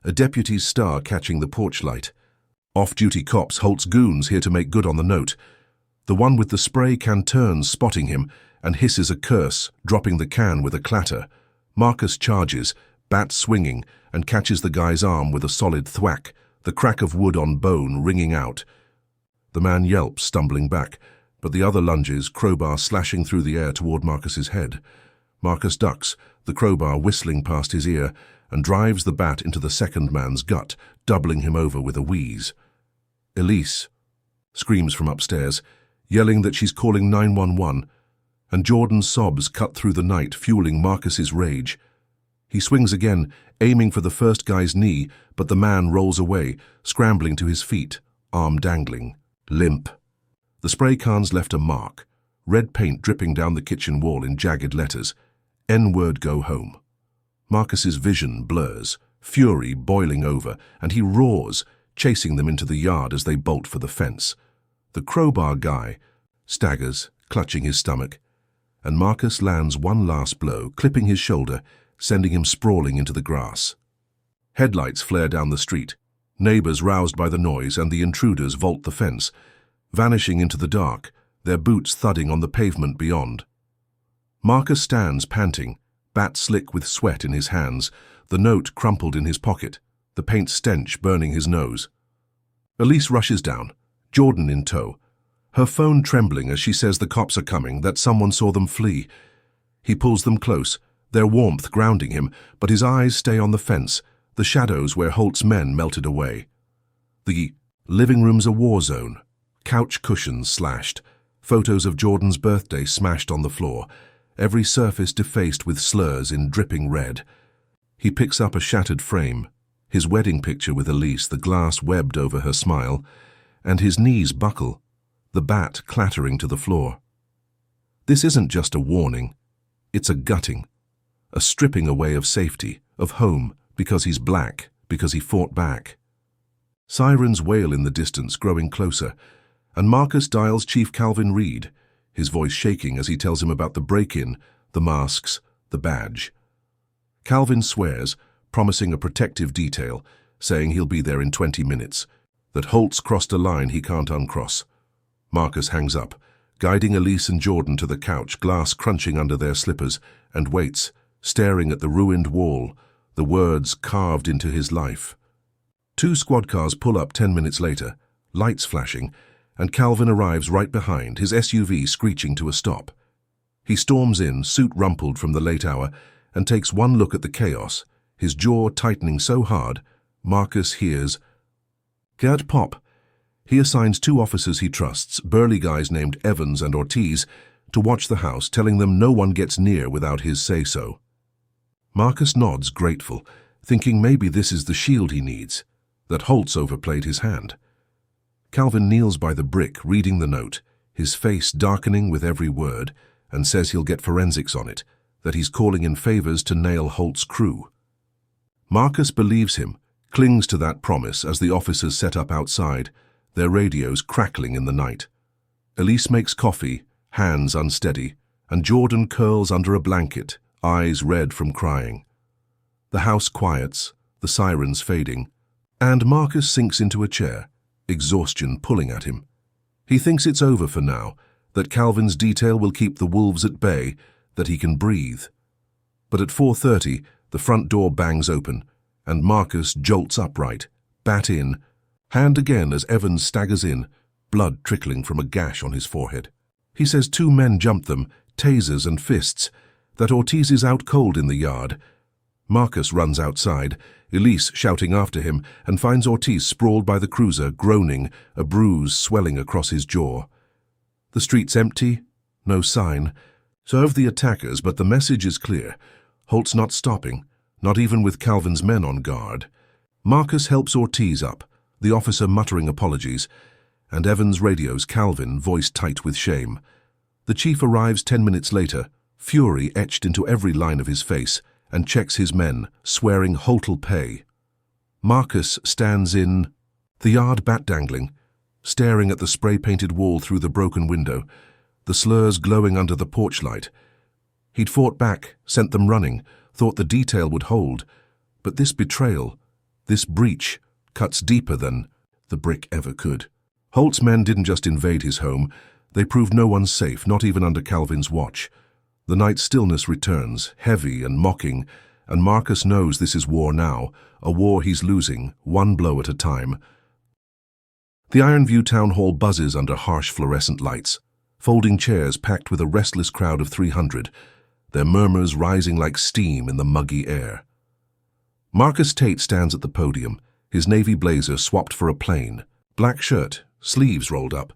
A: a deputy's star catching the porch light. Off-duty cops, Holt's goons, here to make good on the note. The one with the spray can turns, spotting him, and hisses a curse, dropping the can with a clatter. Marcus charges, bat swinging, and catches the guy's arm with a solid thwack, the crack of wood on bone ringing out. The man yelps, stumbling back, but the other lunges, crowbar slashing through the air toward Marcus's head. Marcus ducks, the crowbar whistling past his ear, and drives the bat into the second man's gut, doubling him over with a wheeze. Elise screams from upstairs, yelling that she's calling 911, and Jordan's sobs cut through the night, fueling Marcus's rage. He swings again, aiming for the first guy's knee, but the man rolls away, scrambling to his feet, arm dangling. Limp. The spray cans left a mark, red paint dripping down the kitchen wall in jagged letters. N-word go home. Marcus's vision blurs, fury boiling over, and he roars, chasing them into the yard as they bolt for the fence. The crowbar guy staggers, clutching his stomach, and Marcus lands one last blow, clipping his shoulder, sending him sprawling into the grass. Headlights flare down the street. Neighbors roused by the noise, and the intruders vault the fence, vanishing into the dark, their boots thudding on the pavement beyond. Marcus stands panting, bat slick with sweat in his hands, the note crumpled in his pocket, the paint stench burning his nose. Elise rushes down, Jordan in tow, her phone trembling as she says the cops are coming, that someone saw them flee. He pulls them close, their warmth grounding him, but his eyes stay on the fence, the shadows where Holt's men melted away. The living room's a war zone, couch cushions slashed, photos of Jordan's birthday smashed on the floor, every surface defaced with slurs in dripping red. He picks up a shattered frame, his wedding picture with Elise, the glass webbed over her smile, and his knees buckle, the bat clattering to the floor. This isn't just a warning, it's a gutting, a stripping away of safety, of home, because he's black, because he fought back. Sirens wail in the distance, growing closer, and Marcus dials Chief Calvin Reed, his voice shaking as he tells him about the break-in, the masks, the badge. Calvin swears, promising a protective detail, saying he'll be there in 20 minutes, that Holt's crossed a line he can't uncross. Marcus hangs up, guiding Elise and Jordan to the couch, glass crunching under their slippers, and waits, staring at the ruined wall, the words carved into his life. 2 squad cars pull up 10 minutes later, lights flashing, and Calvin arrives right behind, his SUV screeching to a stop. He storms in, suit rumpled from the late hour, and takes one look at the chaos, his jaw tightening so hard, Marcus hears, "Gerd Pop." He assigns 2 officers he trusts, burly guys named Evans and Ortiz, to watch the house, telling them no one gets near without his say-so. Marcus nods, grateful, thinking maybe this is the shield he needs, that Holt's overplayed his hand. Calvin kneels by the brick, reading the note, his face darkening with every word, and says he'll get forensics on it, that he's calling in favors to nail Holt's crew. Marcus believes him, clings to that promise as the officers set up outside, their radios crackling in the night. Elise makes coffee, hands unsteady, and Jordan curls under a blanket, eyes red from crying. The house quiets, the sirens fading, and Marcus sinks into a chair, exhaustion pulling at him. He thinks it's over for now, that Calvin's detail will keep the wolves at bay, that he can breathe. But at 4:30, the front door bangs open, and Marcus jolts upright, bat in, hand again as Evans staggers in, blood trickling from a gash on his forehead. He says 2 men jumped them, tasers and fists, that Ortiz is out cold in the yard. Marcus runs outside, Elise shouting after him, and finds Ortiz sprawled by the cruiser, groaning, a bruise swelling across his jaw. The street's empty, no sign. So of the attackers, but the message is clear. Holt's not stopping, not even with Calvin's men on guard. Marcus helps Ortiz up, the officer muttering apologies, and Evans radios Calvin, voice tight with shame. The chief arrives 10 minutes later, fury etched into every line of his face, and checks his men, swearing Holt'll pay. Marcus stands in the yard, bat dangling, staring at the spray-painted wall through the broken window, the slurs glowing under the porch light. He'd fought back, sent them running, thought the detail would hold, but this betrayal, this breach, cuts deeper than the brick ever could. Holt's men didn't just invade his home, they proved no one safe, not even under Calvin's watch. The night stillness returns, heavy and mocking, and Marcus knows this is war now, a war he's losing, one blow at a time. The Ironview town hall buzzes under harsh fluorescent lights, folding chairs packed with a restless crowd of 300, their murmurs rising like steam in the muggy air. Marcus Tate stands at the podium, his navy blazer swapped for a plain, black shirt, sleeves rolled up,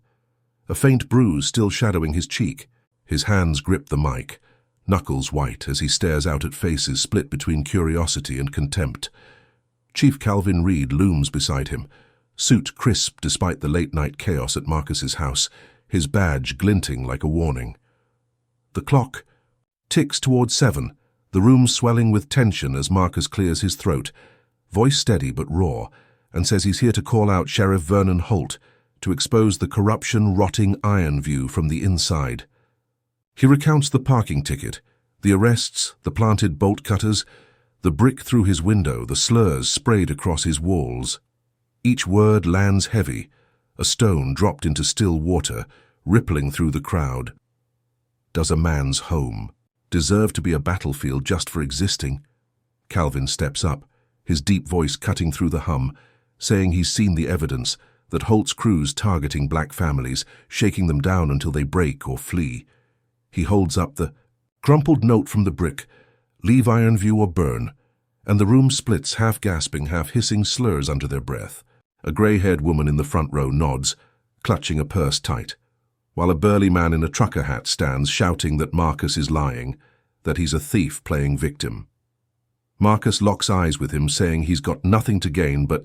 A: a faint bruise still shadowing his cheek. His hands grip the mic, knuckles white as he stares out at faces split between curiosity and contempt. Chief Calvin Reed looms beside him, suit crisp despite the late-night chaos at Marcus's house, his badge glinting like a warning. The clock ticks towards 7, the room swelling with tension as Marcus clears his throat, voice steady but raw, and says he's here to call out Sheriff Vernon Holt to expose the corruption-rotting Ironview from the inside. He recounts the parking ticket, the arrests, the planted bolt cutters, the brick through his window, the slurs sprayed across his walls. Each word lands heavy, a stone dropped into still water, rippling through the crowd. Does a man's home deserve to be a battlefield just for existing? Calvin steps up, his deep voice cutting through the hum, saying he's seen the evidence, that Holt's crew's targeting black families, shaking them down until they break or flee. He holds up the crumpled note from the brick, "Leave Ironview or burn," and the room splits, half gasping, half hissing slurs under their breath. A grey-haired woman in the front row nods, clutching a purse tight, while a burly man in a trucker hat stands shouting that Marcus is lying, that he's a thief playing victim. Marcus locks eyes with him, saying he's got nothing to gain but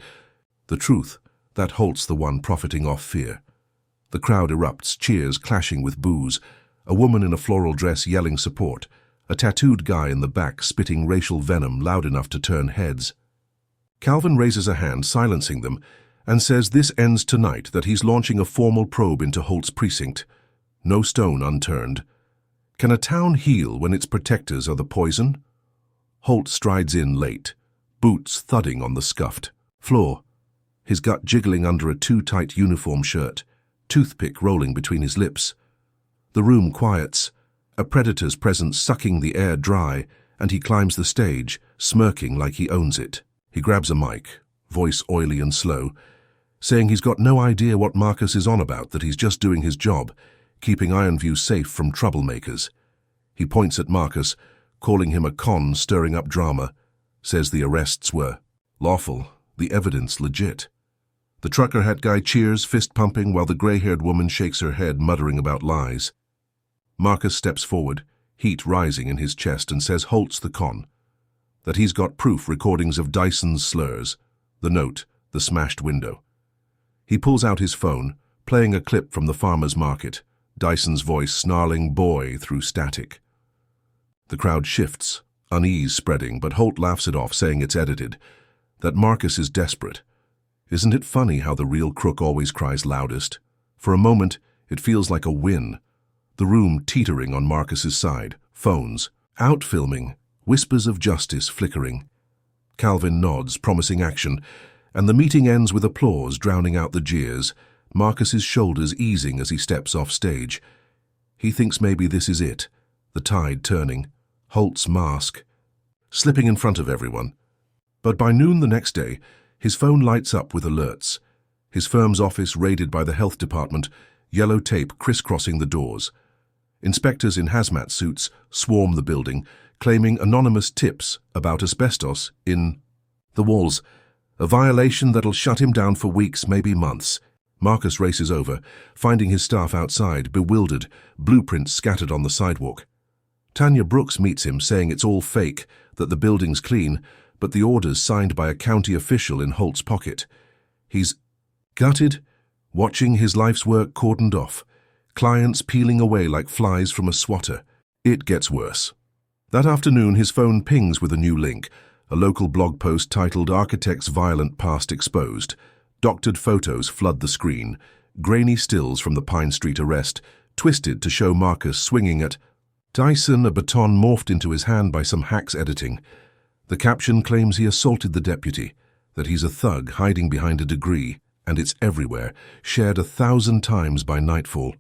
A: the truth, that Holt's the one profiting off fear. The crowd erupts, cheers clashing with boos, a woman in a floral dress yelling support, a tattooed guy in the back spitting racial venom loud enough to turn heads. Calvin raises a hand, silencing them, and says this ends tonight, that he's launching a formal probe into Holt's precinct. No stone unturned. Can a town heal when its protectors are the poison? Holt strides in late, boots thudding on the scuffed floor, his gut jiggling under a too-tight uniform shirt, toothpick rolling between his lips. The room quiets, a predator's presence sucking the air dry, and he climbs the stage, smirking like he owns it. He grabs a mic, voice oily and slow, saying he's got no idea what Marcus is on about, that he's just doing his job, keeping Ironview safe from troublemakers. He points at Marcus, calling him a con stirring up drama, says the arrests were lawful, the evidence legit. The trucker hat guy cheers, fist pumping, while the grey-haired woman shakes her head, muttering about lies. Marcus steps forward, heat rising in his chest, and says Holt's the con, that he's got proof, recordings of Dyson's slurs, the note, the smashed window. He pulls out his phone, playing a clip from the farmer's market, Dyson's voice snarling "boy" through static. The crowd shifts, unease spreading, but Holt laughs it off, saying it's edited, that Marcus is desperate. Isn't it funny how the real crook always cries loudest? For a moment, it feels like a win. The room teetering on Marcus's side, phones, out filming, whispers of justice flickering. Calvin nods, promising action, and the meeting ends with applause drowning out the jeers, Marcus's shoulders easing as he steps off stage. He thinks maybe this is it, the tide turning, Holt's mask, slipping in front of everyone. But by noon the next day, his phone lights up with alerts. His firm's office raided by the health department, yellow tape crisscrossing the doors. Inspectors in hazmat suits swarm the building, claiming anonymous tips about asbestos in the walls, a violation that'll shut him down for weeks, maybe months. Marcus races over, finding his staff outside, bewildered, blueprints scattered on the sidewalk. Tanya Brooks meets him, saying it's all fake, that the building's clean, but the order's signed by a county official in Holt's pocket. He's gutted, watching his life's work cordoned off, clients peeling away like flies from a swatter. It gets worse. That afternoon, his phone pings with a new link, a local blog post titled "Architect's Violent Past Exposed." Doctored photos flood the screen, grainy stills from the Pine Street arrest, twisted to show Marcus swinging at Dyson, a baton morphed into his hand by some hack's editing. The caption claims he assaulted the deputy, that he's a thug hiding behind a degree, and it's everywhere, shared 1,000 times by nightfall.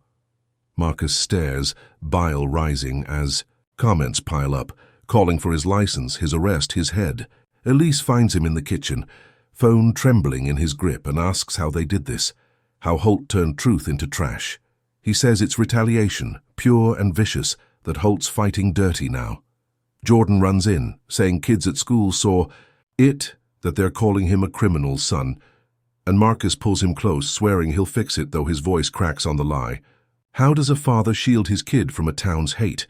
A: Marcus stares, bile rising as comments pile up, calling for his license, his arrest, his head. Elise finds him in the kitchen, phone trembling in his grip, and asks how they did this, how Holt turned truth into trash. He says it's retaliation, pure and vicious, that Holt's fighting dirty now. Jordan runs in, saying kids at school saw it, that they're calling him a criminal's son, and Marcus pulls him close, swearing he'll fix it, though his voice cracks on the lie. How does a father shield his kid from a town's hate?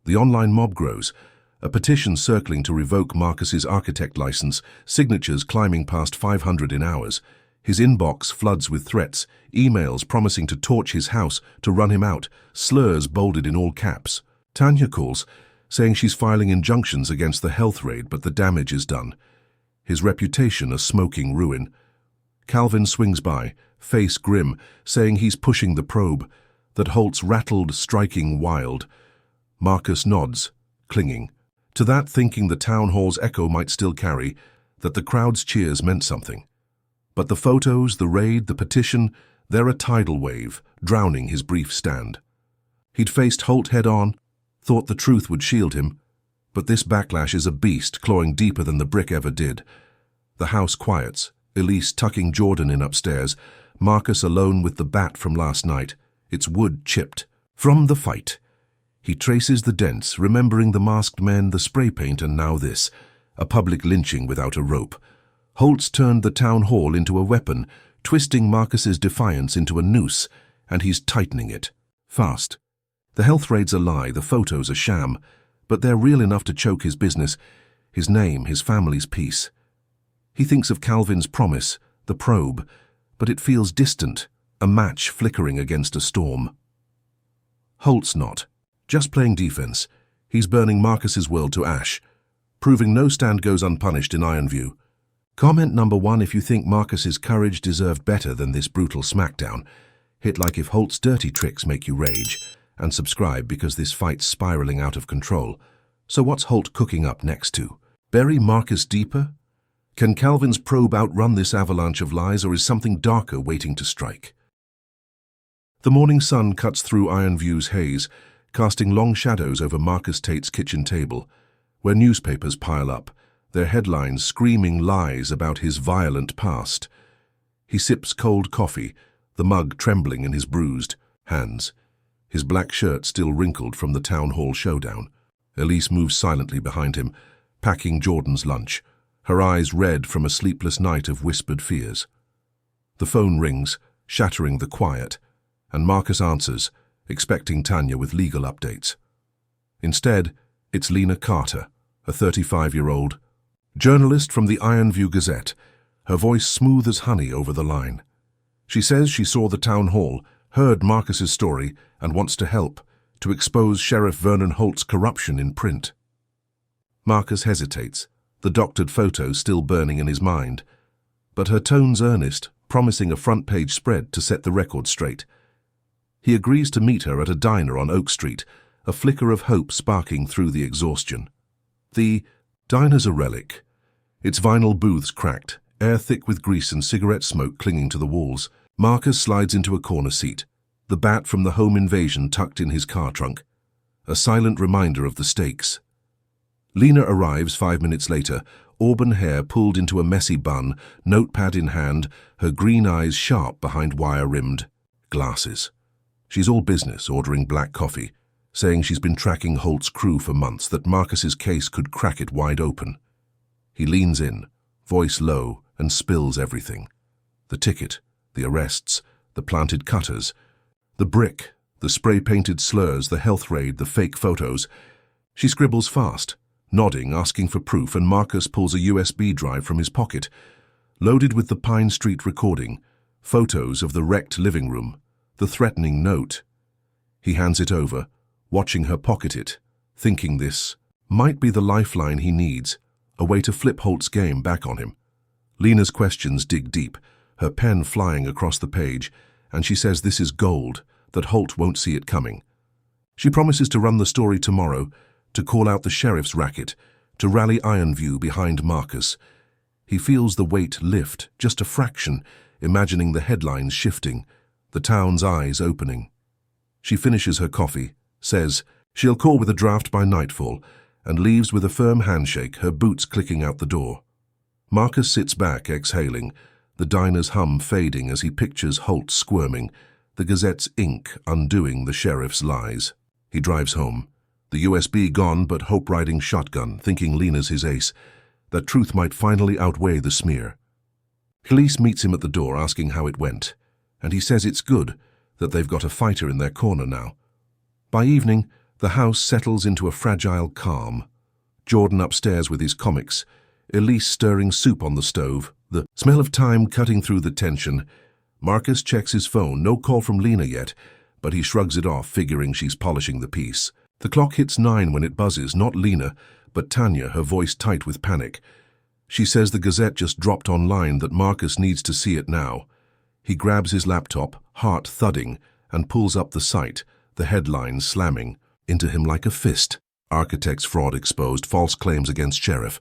A: The online mob grows, a petition circling to revoke Marcus's architect license, signatures climbing past 500 in hours. His inbox floods with threats, emails promising to torch his house, to run him out, slurs bolded in all caps. Tanya calls, saying she's filing injunctions against the health raid, but the damage is done. His reputation a smoking ruin. Calvin swings by, face grim, saying he's pushing the probe, that Holt's rattled, striking wild. Marcus nods, clinging. To that, thinking the town hall's echo might still carry, that the crowd's cheers meant something. But the photos, the raid, the petition, they're a tidal wave, drowning his brief stand. He'd faced Holt head-on, thought the truth would shield him, but this backlash is a beast clawing deeper than the brick ever did. The house quiets, Elise tucking Jordan in upstairs, Marcus alone with the bat from last night, its wood chipped. From the fight. He traces the dents, remembering the masked men, the spray paint, and now this, a public lynching without a rope. Holt's turned the town hall into a weapon, twisting Marcus's defiance into a noose, and he's tightening it. Fast. The health raid's a lie, the photos a sham, but they're real enough to choke his business, his name, his family's peace. He thinks of Calvin's promise, the probe, but it feels distant, a match flickering against a storm. Holt's not. Just playing defense. He's burning Marcus's world to ash, proving no stand goes unpunished in Ironview. Comment number 1 if you think Marcus's courage deserved better than this brutal smackdown. Hit like if Holt's dirty tricks make you rage, and subscribe because this fight's spiraling out of control. So what's Holt cooking up next to? Bury Marcus deeper? Can Calvin's probe outrun this avalanche of lies, or is something darker waiting to strike? The morning sun cuts through Ironview's haze, casting long shadows over Marcus Tate's kitchen table, where newspapers pile up, their headlines screaming lies about his violent past. He sips cold coffee, the mug trembling in his bruised hands, his black shirt still wrinkled from the town hall showdown. Elise moves silently behind him, packing Jordan's lunch, her eyes red from a sleepless night of whispered fears. The phone rings, shattering the quiet, and Marcus answers, expecting Tanya with legal updates. Instead, it's Lena Carter, a 35-year-old journalist from the Ironview Gazette, her voice smooth as honey over the line. She says she saw the town hall, heard Marcus's story, and wants to help, to expose Sheriff Vernon Holt's corruption in print. Marcus hesitates, the doctored photo still burning in his mind, but her tone's earnest, promising a front-page spread to set the record straight. He agrees to meet her at a diner on Oak Street, a flicker of hope sparking through the exhaustion. The diner's a relic. Its vinyl booths cracked, air thick with grease and cigarette smoke clinging to the walls. Marcus slides into a corner seat, the bat from the home invasion tucked in his car trunk, a silent reminder of the stakes. Lena arrives 5 minutes later, auburn hair pulled into a messy bun, notepad in hand, her green eyes sharp behind wire-rimmed glasses. She's all business, ordering black coffee, saying she's been tracking Holt's crew for months, that Marcus's case could crack it wide open. He leans in, voice low, and spills everything. The ticket, the arrests, the planted cutters, the brick, the spray-painted slurs, the health raid, the fake photos. She scribbles fast, nodding, asking for proof, and Marcus pulls a USB drive from his pocket, loaded with the Pine Street recording, photos of the wrecked living room, the threatening note. He hands it over, watching her pocket it, thinking this might be the lifeline he needs, a way to flip Holt's game back on him. Lena's questions dig deep, her pen flying across the page, and she says this is gold, that Holt won't see it coming. She promises to run the story tomorrow, to call out the sheriff's racket, to rally Ironview behind Marcus. He feels the weight lift, just a fraction, imagining the headlines shifting, the town's eyes opening. She finishes her coffee, says she'll call with a draft by nightfall, and leaves with a firm handshake, her boots clicking out the door. Marcus sits back, exhaling, the diner's hum fading as he pictures Holt squirming, the Gazette's ink undoing the sheriff's lies. He drives home, the USB gone but hope riding shotgun, thinking Lena's his ace, that truth might finally outweigh the smear. Elise meets him at the door asking how it went, and he says it's good, that they've got a fighter in their corner now. By evening, the house settles into a fragile calm. Jordan upstairs with his comics, Elise stirring soup on the stove, The smell of time cutting through the tension. Marcus checks his phone, no call from Lena yet, but he shrugs it off, figuring she's polishing the piece. The clock hits 9 when it buzzes, not Lena, but Tanya, her voice tight with panic. She says the Gazette just dropped online, that Marcus needs to see it now. He grabs his laptop, heart thudding, and pulls up the site, the headlines slamming into him like a fist. Architect's fraud exposed, false claims against sheriff.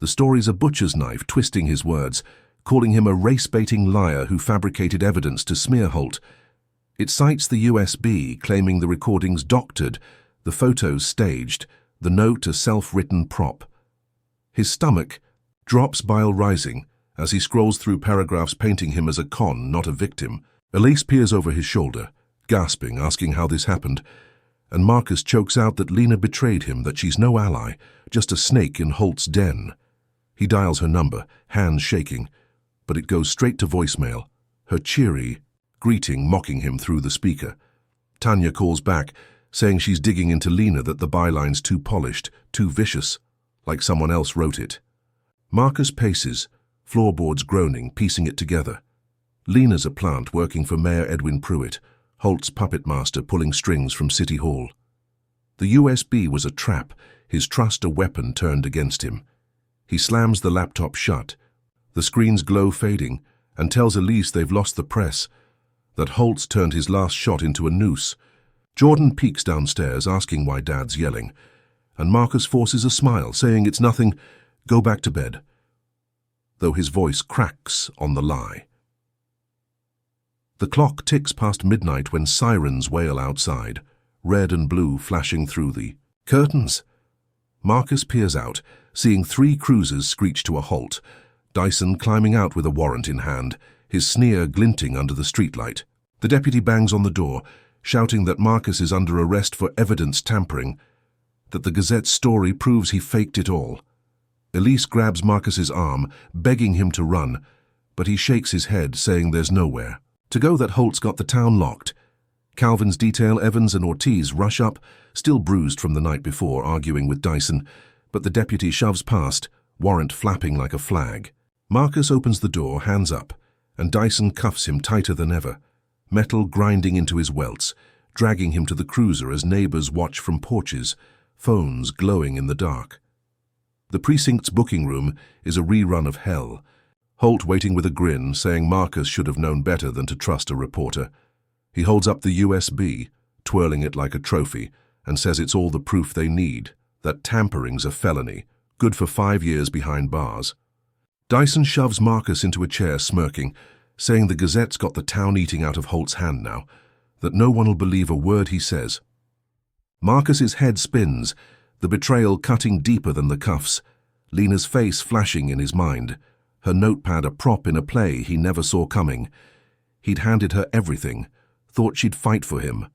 A: The story's a butcher's knife, twisting his words, calling him a race-baiting liar who fabricated evidence to smear Holt. It cites the USB, claiming the recordings doctored, the photos staged, the note a self-written prop. His stomach drops, bile rising, as he scrolls through paragraphs painting him as a con, not a victim. Elise peers over his shoulder, gasping, asking how this happened, and Marcus chokes out that Lena betrayed him, that she's no ally, just a snake in Holt's den. He dials her number, hands shaking, but it goes straight to voicemail, her cheery greeting mocking him through the speaker. Tanya calls back, saying she's digging into Lena, that the byline's too polished, too vicious, like someone else wrote it. Marcus paces, floorboards groaning, piecing it together. Lena's a plant working for Mayor Edwin Pruitt, Holt's puppet master pulling strings from City Hall. The USB was a trap, his trust a weapon turned against him. He slams the laptop shut, the screen's glow fading, and tells Elise they've lost the press, that Holt's turned his last shot into a noose. Jordan peeks downstairs, asking why Dad's yelling, and Marcus forces a smile, saying it's nothing, go back to bed, though his voice cracks on the lie. The clock ticks past midnight when sirens wail outside, red and blue flashing through the curtains. Marcus peers out, seeing 3 cruisers screech to a halt, Dyson climbing out with a warrant in hand, his sneer glinting under the streetlight. The deputy bangs on the door, shouting that Marcus is under arrest for evidence tampering, that the Gazette's story proves he faked it all. Elise grabs Marcus's arm, begging him to run, but he shakes his head, saying there's nowhere to go, that Holt's got the town locked. Calvin's detail, Evans and Ortiz, rush up, still bruised from the night before, arguing with Dyson, but the deputy shoves past, warrant flapping like a flag. Marcus opens the door, hands up, and Dyson cuffs him tighter than ever, metal grinding into his welts, dragging him to the cruiser as neighbors watch from porches, phones glowing in the dark. The precinct's booking room is a rerun of hell, Holt waiting with a grin, saying Marcus should have known better than to trust a reporter. He holds up the USB, twirling it like a trophy, and says it's all the proof they need, that tampering's a felony, good for 5 years behind bars. Dyson shoves Marcus into a chair, smirking, saying the Gazette's got the town eating out of Holt's hand now, that no one will believe a word he says. Marcus's head spins, the betrayal cutting deeper than the cuffs, Lena's face flashing in his mind, her notepad a prop in a play he never saw coming. He'd handed her everything, thought she'd fight for him,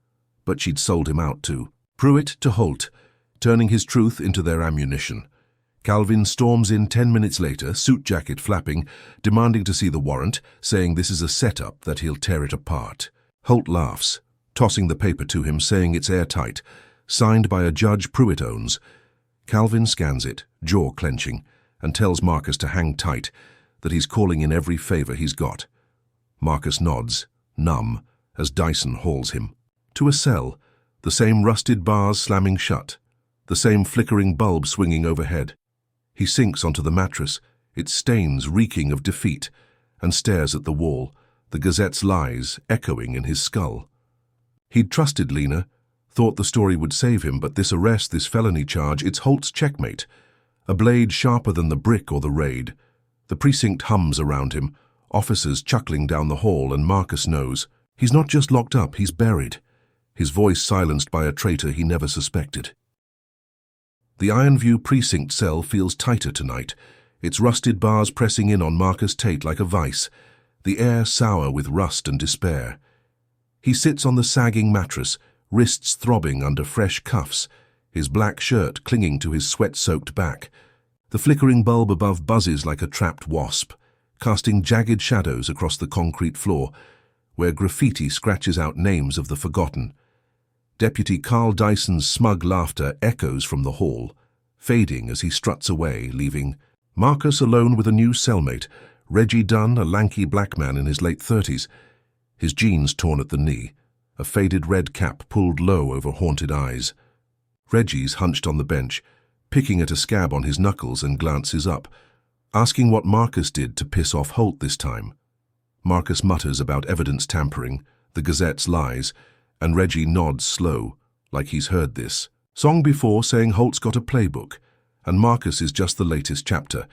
A: but she'd sold him out to Pruitt, to Holt, turning his truth into their ammunition. Calvin storms in 10 minutes later, suit jacket flapping, demanding to see the warrant, saying this is a setup, that he'll tear it apart. Holt laughs, tossing the paper to him, saying it's airtight, signed by a judge Pruitt owns. Calvin scans it, jaw clenching, and tells Marcus to hang tight, that he's calling in every favor he's got. Marcus nods, numb, as Dyson hauls him to a cell, the same rusted bars slamming shut, the same flickering bulb swinging overhead. He sinks onto the mattress, its stains reeking of defeat, and stares at the wall, the Gazette's lies echoing in his skull. He'd trusted Lena, thought the story would save him, but this arrest, this felony charge, it's Holt's checkmate, a blade sharper than the brick or the raid. The precinct hums around him, officers chuckling down the hall, and Marcus knows he's not just locked up, he's buried, his voice silenced by a traitor he never suspected. The Ironview precinct cell feels tighter tonight, its rusted bars pressing in on Marcus Tate like a vice, the air sour with rust and despair. He sits on the sagging mattress, wrists throbbing under fresh cuffs, his black shirt clinging to his sweat-soaked back. The flickering bulb above buzzes like a trapped wasp, casting jagged shadows across the concrete floor, where graffiti scratches out names of the forgotten. Deputy Carl Dyson's smug laughter echoes from the hall, fading as he struts away, leaving Marcus alone with a new cellmate, Reggie Dunn, a lanky black man in his late 30s, his jeans torn at the knee, a faded red cap pulled low over haunted eyes. Reggie's hunched on the bench, picking at a scab on his knuckles, and glances up, asking what Marcus did to piss off Holt this time. Marcus mutters about evidence tampering, the Gazette's lies, and Reggie nods slow, like he's heard this song before, saying Holt's got a playbook, and Marcus is just the latest chapter.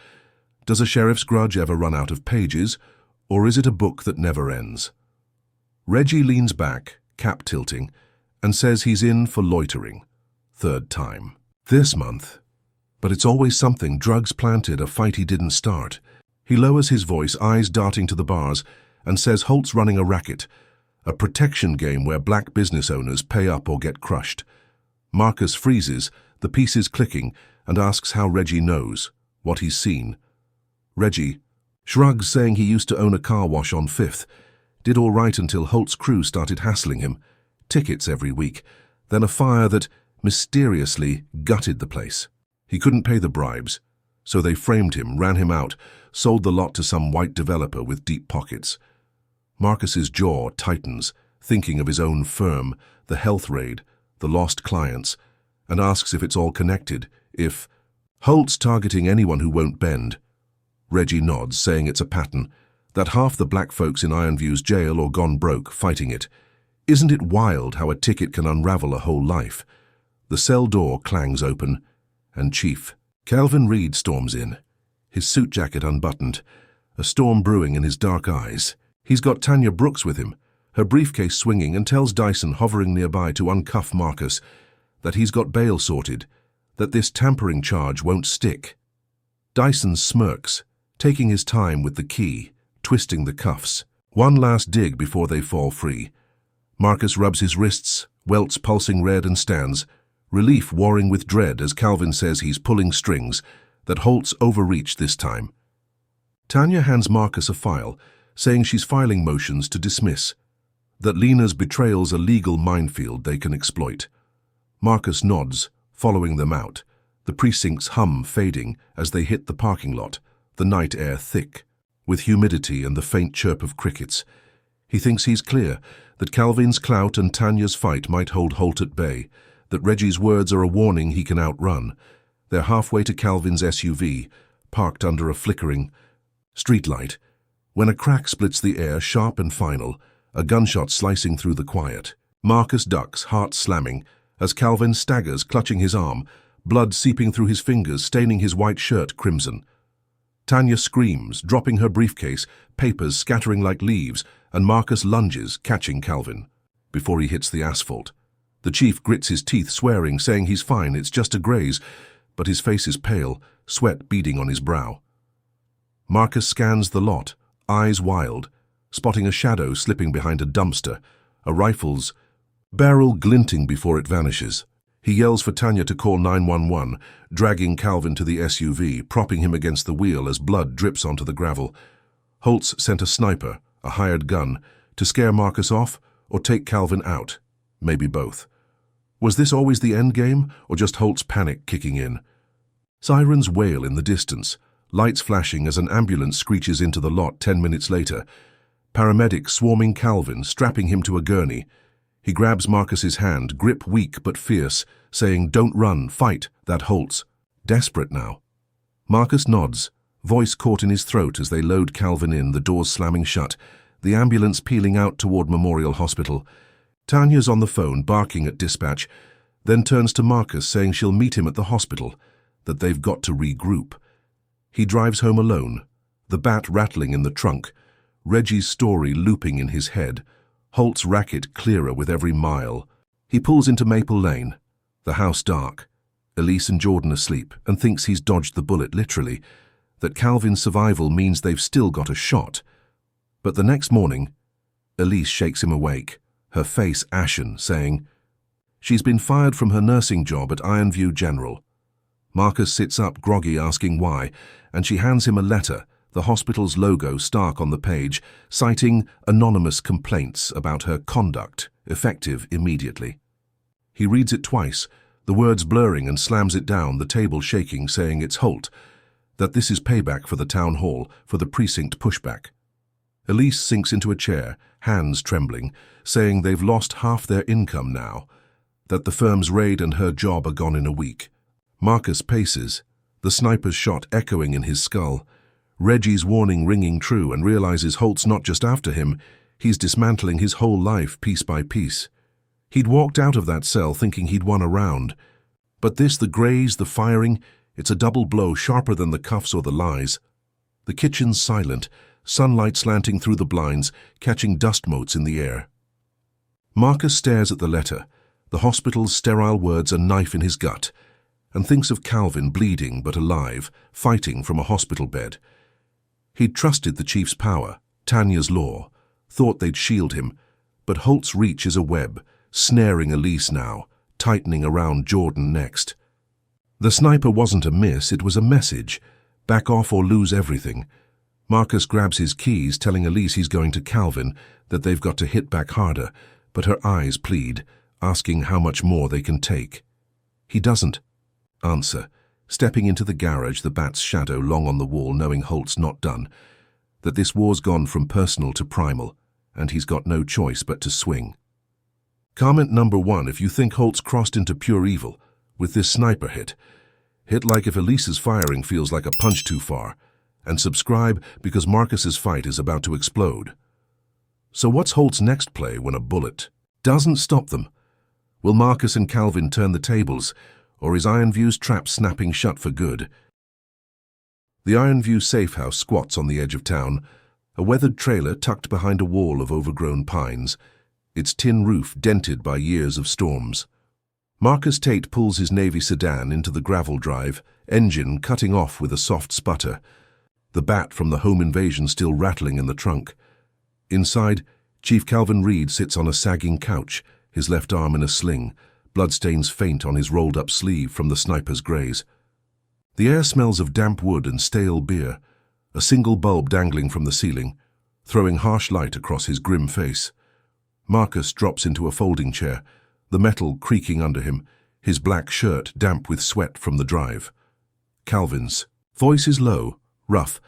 A: Does a sheriff's grudge ever run out of pages, or is it a book that never ends? Reggie leans back, cap tilting, and says he's in for loitering. Third time. This month. But it's always something, drugs planted, a fight he didn't start. He lowers his voice, eyes darting to the bars, and says Holt's running a racket, a protection game where black business owners pay up or get crushed. Marcus freezes, the pieces clicking, and asks how Reggie knows, what he's seen. Reggie shrugs, saying he used to own a car wash on 5th, did all right until Holt's crew started hassling him, tickets every week, then a fire that mysteriously gutted the place. He couldn't pay the bribes, so they framed him, ran him out, sold the lot to some white developer with deep pockets. Marcus's jaw tightens, thinking of his own firm, the health raid, the lost clients, and asks if it's all connected, if Holt's targeting anyone who won't bend. Reggie nods, saying it's a pattern, that half the black folks in Ironview's jail or gone broke fighting it. Isn't it wild how a ticket can unravel a whole life? The cell door clangs open, and Chief Calvin Reed storms in, his suit jacket unbuttoned, a storm brewing in his dark eyes. He's got Tanya Brooks with him, her briefcase swinging, and tells Dyson, hovering nearby, to uncuff Marcus, that he's got bail sorted, that this tampering charge won't stick. Dyson smirks, taking his time with the key, twisting the cuffs. One last dig before they fall free. Marcus rubs his wrists, welts pulsing red, and stands, relief warring with dread as Calvin says he's pulling strings, that Holt's overreached this time. Tanya hands Marcus a file, saying she's filing motions to dismiss, that Lena's betrayal's a legal minefield they can exploit. Marcus nods, following them out, the precinct's hum fading as they hit the parking lot, the night air thick, with humidity and the faint chirp of crickets. He thinks he's clear, that Calvin's clout and Tanya's fight might hold Holt at bay, that Reggie's words are a warning he can outrun. They're halfway to Calvin's SUV, parked under a flickering streetlight, when a crack splits the air, sharp and final, a gunshot slicing through the quiet. Marcus ducks, heart slamming, as Calvin staggers, clutching his arm, blood seeping through his fingers, staining his white shirt crimson. Tanya screams, dropping her briefcase, papers scattering like leaves, and Marcus lunges, catching Calvin, before he hits the asphalt. The chief grits his teeth, swearing, saying he's fine, it's just a graze, but his face is pale, sweat beading on his brow. Marcus scans the lot, eyes wild, spotting a shadow slipping behind a dumpster, a rifle's barrel glinting before it vanishes. He yells for Tanya to call 911, dragging Calvin to the SUV, propping him against the wheel as blood drips onto the gravel. Holtz sent a sniper, a hired gun, to scare Marcus off or take Calvin out. Maybe both. Was this always the end game, or just Holt's panic kicking in? Sirens wail in the distance, lights flashing as an ambulance screeches into the lot 10 minutes later. Paramedics swarming Calvin, strapping him to a gurney. He grabs Marcus's hand, grip weak but fierce, saying, "Don't run, fight," that Holtz. Desperate now. Marcus nods, voice caught in his throat as they load Calvin in, the doors slamming shut, the ambulance peeling out toward Memorial Hospital. Tanya's on the phone, barking at dispatch, then turns to Marcus, saying she'll meet him at the hospital, that they've got to regroup. He drives home alone, the bat rattling in the trunk, Reggie's story looping in his head, Holt's racket clearer with every mile. He pulls into Maple Lane, the house dark, Elise and Jordan asleep, and thinks he's dodged the bullet literally, that Calvin's survival means they've still got a shot. But the next morning, Elise shakes him awake, her face ashen, saying she's been fired from her nursing job at Ironview General. Marcus sits up, groggy, asking why, and she hands him a letter, the hospital's logo stark on the page, citing anonymous complaints about her conduct, effective immediately. He reads it twice, the words blurring, and slams it down, the table shaking, saying it's Holt. that this is payback for the town hall, for the precinct pushback. Elise sinks into a chair, hands trembling, saying they've lost half their income now, that the firm's raid and her job are gone in a week. Marcus paces, the sniper's shot echoing in his skull, Reggie's warning ringing true, and realizes Holt's not just after him, he's dismantling his whole life piece by piece. He'd walked out of that cell thinking he'd won a round. But this, the graze, the firing, it's a double blow sharper than the cuffs or the lies. The kitchen's silent, sunlight slanting through the blinds, catching dust motes in the air. Marcus stares at the letter, the hospital's sterile words a knife in his gut, and thinks of Calvin bleeding but alive, fighting from a hospital bed. He'd trusted the chief's power, Tanya's law, thought they'd shield him, but Holt's reach is a web, snaring Elise now, tightening around Jordan next. The sniper wasn't a miss, it was a message. Back off or lose everything. Marcus grabs his keys, telling Elise he's going to Calvin, that they've got to hit back harder, but her eyes plead, asking how much more they can take. He doesn't answer, stepping into the garage, the bat's shadow long on the wall, knowing Holt's not done, that this war's gone from personal to primal, and he's got no choice but to swing. Comment number 1 if you think Holt's crossed into pure evil with this sniper hit. Hit like if Elise's firing feels like a punch too far, and subscribe because Marcus's fight is about to explode. So what's Holt's next play when a bullet doesn't stop them? Will Marcus and Calvin turn the tables, or is Ironview's trap snapping shut for good? The Ironview safe house squats on the edge of town, a weathered trailer tucked behind a wall of overgrown pines, its tin roof dented by years of storms. Marcus Tate pulls his Navy sedan into the gravel drive, engine cutting off with a soft sputter, the bat from the home invasion still rattling in the trunk. Inside, Chief Calvin Reed sits on a sagging couch, his left arm in a sling, bloodstains faint on his rolled-up sleeve from the sniper's graze. The air smells of damp wood and stale beer, a single bulb dangling from the ceiling, throwing harsh light across his grim face. Marcus drops into a folding chair, the metal creaking under him, his black shirt damp with sweat from the drive. Calvin's voice is low, rough,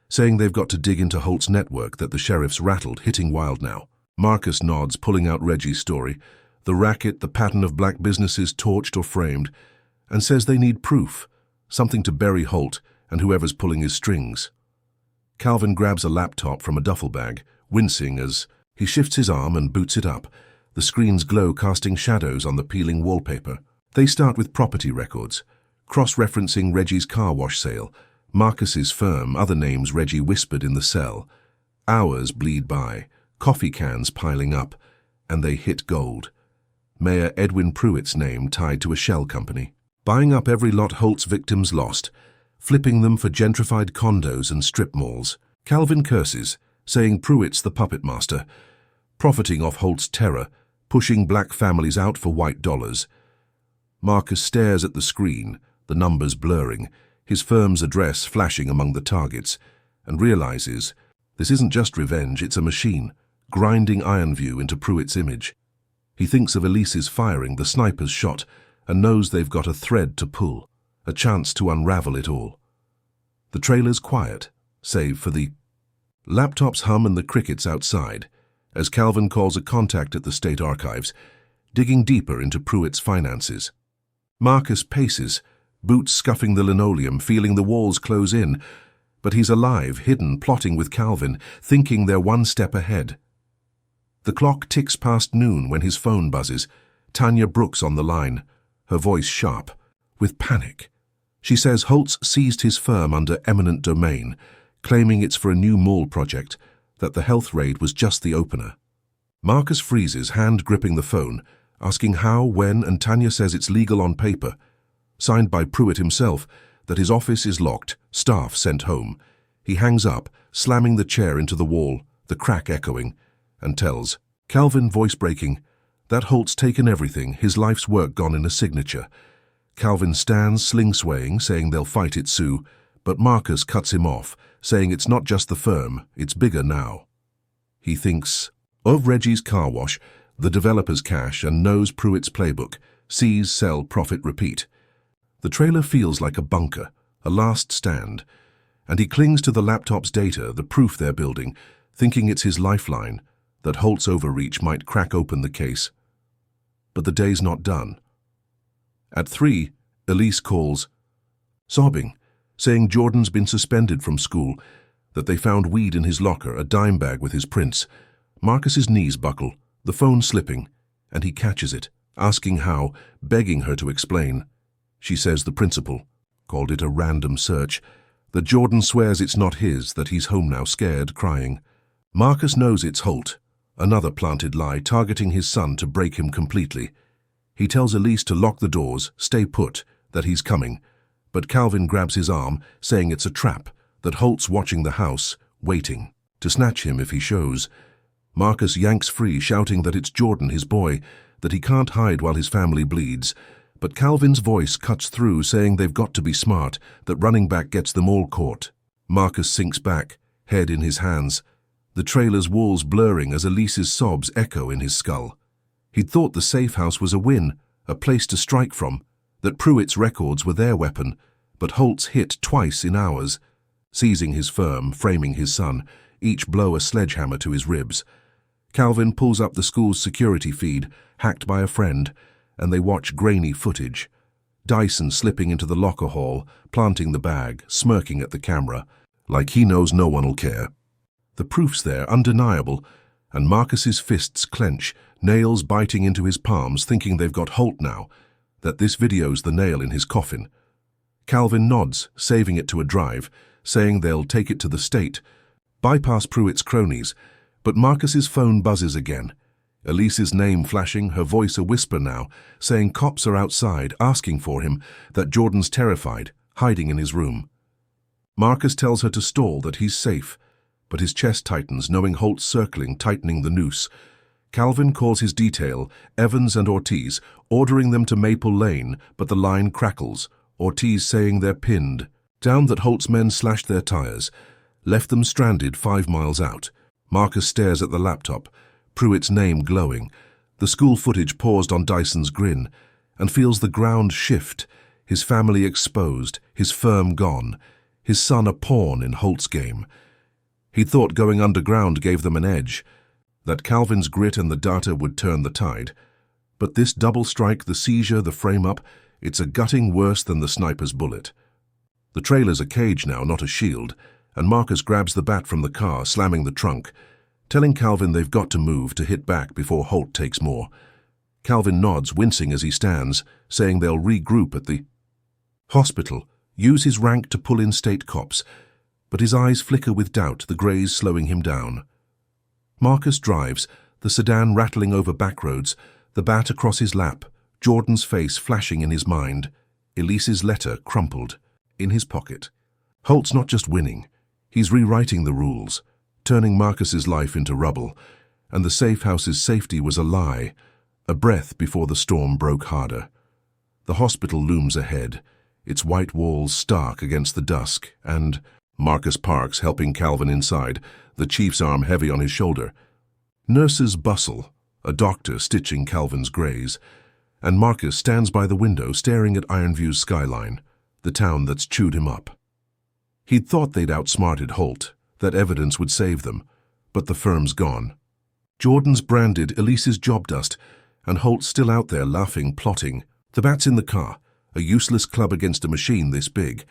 A: saying they've got to dig into Holt's network that the sheriff's rattled, hitting wild now. Marcus nods, pulling out Reggie's story, the racket, the pattern of black businesses torched or framed, and says they need proof, something to bury Holt and whoever's pulling his strings. Calvin grabs a laptop from a duffel bag, wincing as he shifts his arm and boots it up, the screen's glow casting shadows on the peeling wallpaper. They start with property records, cross-referencing Reggie's car wash sale, Marcus's firm, other names Reggie whispered in the cell. Hours bleed by, coffee cans piling up, and they hit gold. Mayor Edwin Pruitt's name tied to a shell company, buying up every lot Holt's victims lost, flipping them for gentrified condos and strip malls. Calvin curses, saying Pruitt's the puppet master, profiting off Holt's terror, pushing black families out for white dollars. Marcus stares at the screen, the numbers blurring, his firm's address flashing among the targets, and realizes this isn't just revenge, it's a machine, grinding Ironview into Pruitt's image. He thinks of Elise's firing, the sniper's shot, and knows they've got a thread to pull, a chance to unravel it all. The trailer's quiet, save for the laptop's hum and the crickets outside, as Calvin calls a contact at the State Archives, digging deeper into Pruitt's finances. Marcus paces, boots scuffing the linoleum, feeling the walls close in, but he's alive, hidden, plotting with Calvin, thinking they're one step ahead. The clock ticks past noon when his phone buzzes. Tanya Brooks on the line, her voice sharp, with panic. She says Holt's seized his firm under eminent domain, claiming it's for a new mall project, that the health raid was just the opener. Marcus freezes, hand gripping the phone, asking how, when, and Tanya says it's legal on paper, signed by Pruitt himself, that his office is locked, staff sent home. He hangs up, slamming the chair into the wall, the crack echoing, and tells, Calvin voice breaking, that Holt's taken everything, his life's work gone in a signature. Calvin stands, sling swaying, saying they'll fight it, Sue, but Marcus cuts him off, saying it's not just the firm, it's bigger now. He thinks of Reggie's car wash, the developer's cash, and knows Pruitt's playbook, seize, sell, profit, repeat. The trailer feels like a bunker, a last stand, and he clings to the laptop's data, the proof they're building, thinking it's his lifeline, that Holt's overreach might crack open the case. But the day's not done. At 3, Elise calls, sobbing, saying Jordan's been suspended from school, that they found weed in his locker, a dime bag with his prints. Marcus's knees buckle, the phone slipping, and he catches it, asking how, begging her to explain. She says the principal called it a random search, that Jordan swears it's not his, that he's home now, scared, crying. Marcus knows it's Holt, another planted lie targeting his son to break him completely. He tells Elise to lock the doors, stay put, that he's coming, but Calvin grabs his arm, saying it's a trap, that Holt's watching the house, waiting to snatch him if he shows. Marcus yanks free, shouting that it's Jordan, his boy, that he can't hide while his family bleeds. But Calvin's voice cuts through, saying they've got to be smart, that running back gets them all caught. Marcus sinks back, head in his hands, the trailer's walls blurring as Elise's sobs echo in his skull. He'd thought the safe house was a win, a place to strike from, that Pruitt's records were their weapon, but Holt's hit twice in hours, seizing his firm, framing his son, each blow a sledgehammer to his ribs. Calvin pulls up the school's security feed, hacked by a friend, and they watch grainy footage. Dyson slipping into the locker hall, planting the bag, smirking at the camera, like he knows no one'll care. The proof's there, undeniable, and Marcus's fists clench, nails biting into his palms, thinking they've got Holt now, that this video's the nail in his coffin. Calvin nods, saving it to a drive, saying they'll take it to the state, bypass Pruitt's cronies, but Marcus's phone buzzes again. Elise's name flashing, her voice a whisper now, saying cops are outside, asking for him, that Jordan's terrified, hiding in his room. Marcus tells her to stall, that he's safe, but his chest tightens, knowing Holt's circling, tightening the noose. Calvin calls his detail, Evans and Ortiz, ordering them to Maple Lane, but the line crackles, Ortiz saying they're pinned. Down that Holt's men slashed their tires, left them stranded 5 miles out. Marcus stares at the laptop, Pruitt's name glowing. The school footage paused on Dyson's grin, and feels the ground shift, his family exposed, his firm gone, his son a pawn in Holt's game. He'd thought going underground gave them an edge, that Calvin's grit and the data would turn the tide. But this double strike, the seizure, the frame-up, it's a gutting worse than the sniper's bullet. The trailer's a cage now, not a shield, and Marcus grabs the bat from the car, slamming the trunk, telling Calvin they've got to move to hit back before Holt takes more. Calvin nods, wincing as he stands, saying they'll regroup at the hospital, use his rank to pull in state cops, but his eyes flicker with doubt, the grays slowing him down. Marcus drives, the sedan rattling over back roads, the bat across his lap, Jordan's face flashing in his mind, Elise's letter crumpled in his pocket. Holt's not just winning, he's rewriting the rules, turning Marcus's life into rubble, and the safe house's safety was a lie, a breath before the storm broke harder. The hospital looms ahead, its white walls stark against the dusk, and Marcus parks, helping Calvin inside, the chief's arm heavy on his shoulder. Nurses bustle, a doctor stitching Calvin's graze, and Marcus stands by the window staring at Ironview's skyline, the town that's chewed him up. He'd thought they'd outsmarted Holt, that evidence would save them, but the firm's gone. Jordan's branded Elise's job dust, and Holt's still out there laughing, plotting. The bat's in the car, a useless club against a machine this big,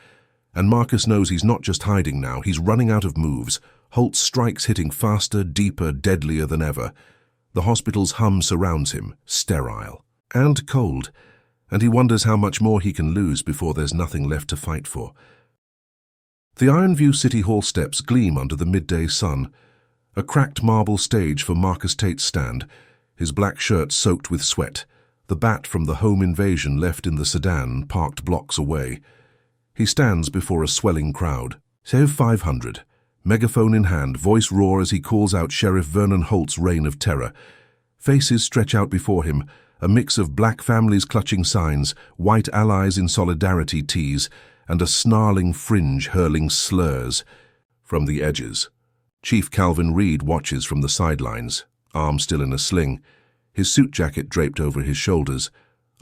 A: and Marcus knows he's not just hiding now, he's running out of moves. Holt's strikes hitting faster, deeper, deadlier than ever. The hospital's hum surrounds him, sterile and cold, and he wonders how much more he can lose before there's nothing left to fight for. The Ironview City Hall steps gleam under the midday sun, a cracked marble stage for Marcus Tate's stand, his black shirt soaked with sweat, the bat from the home invasion left in the sedan parked blocks away. He stands before a swelling crowd. Save 500. Megaphone in hand, voice roar as he calls out Sheriff Vernon Holt's reign of terror. Faces stretch out before him, a mix of black families clutching signs, white allies in solidarity tees, and a snarling fringe hurling slurs from the edges. Chief Calvin Reed watches from the sidelines, arm still in a sling, his suit jacket draped over his shoulders,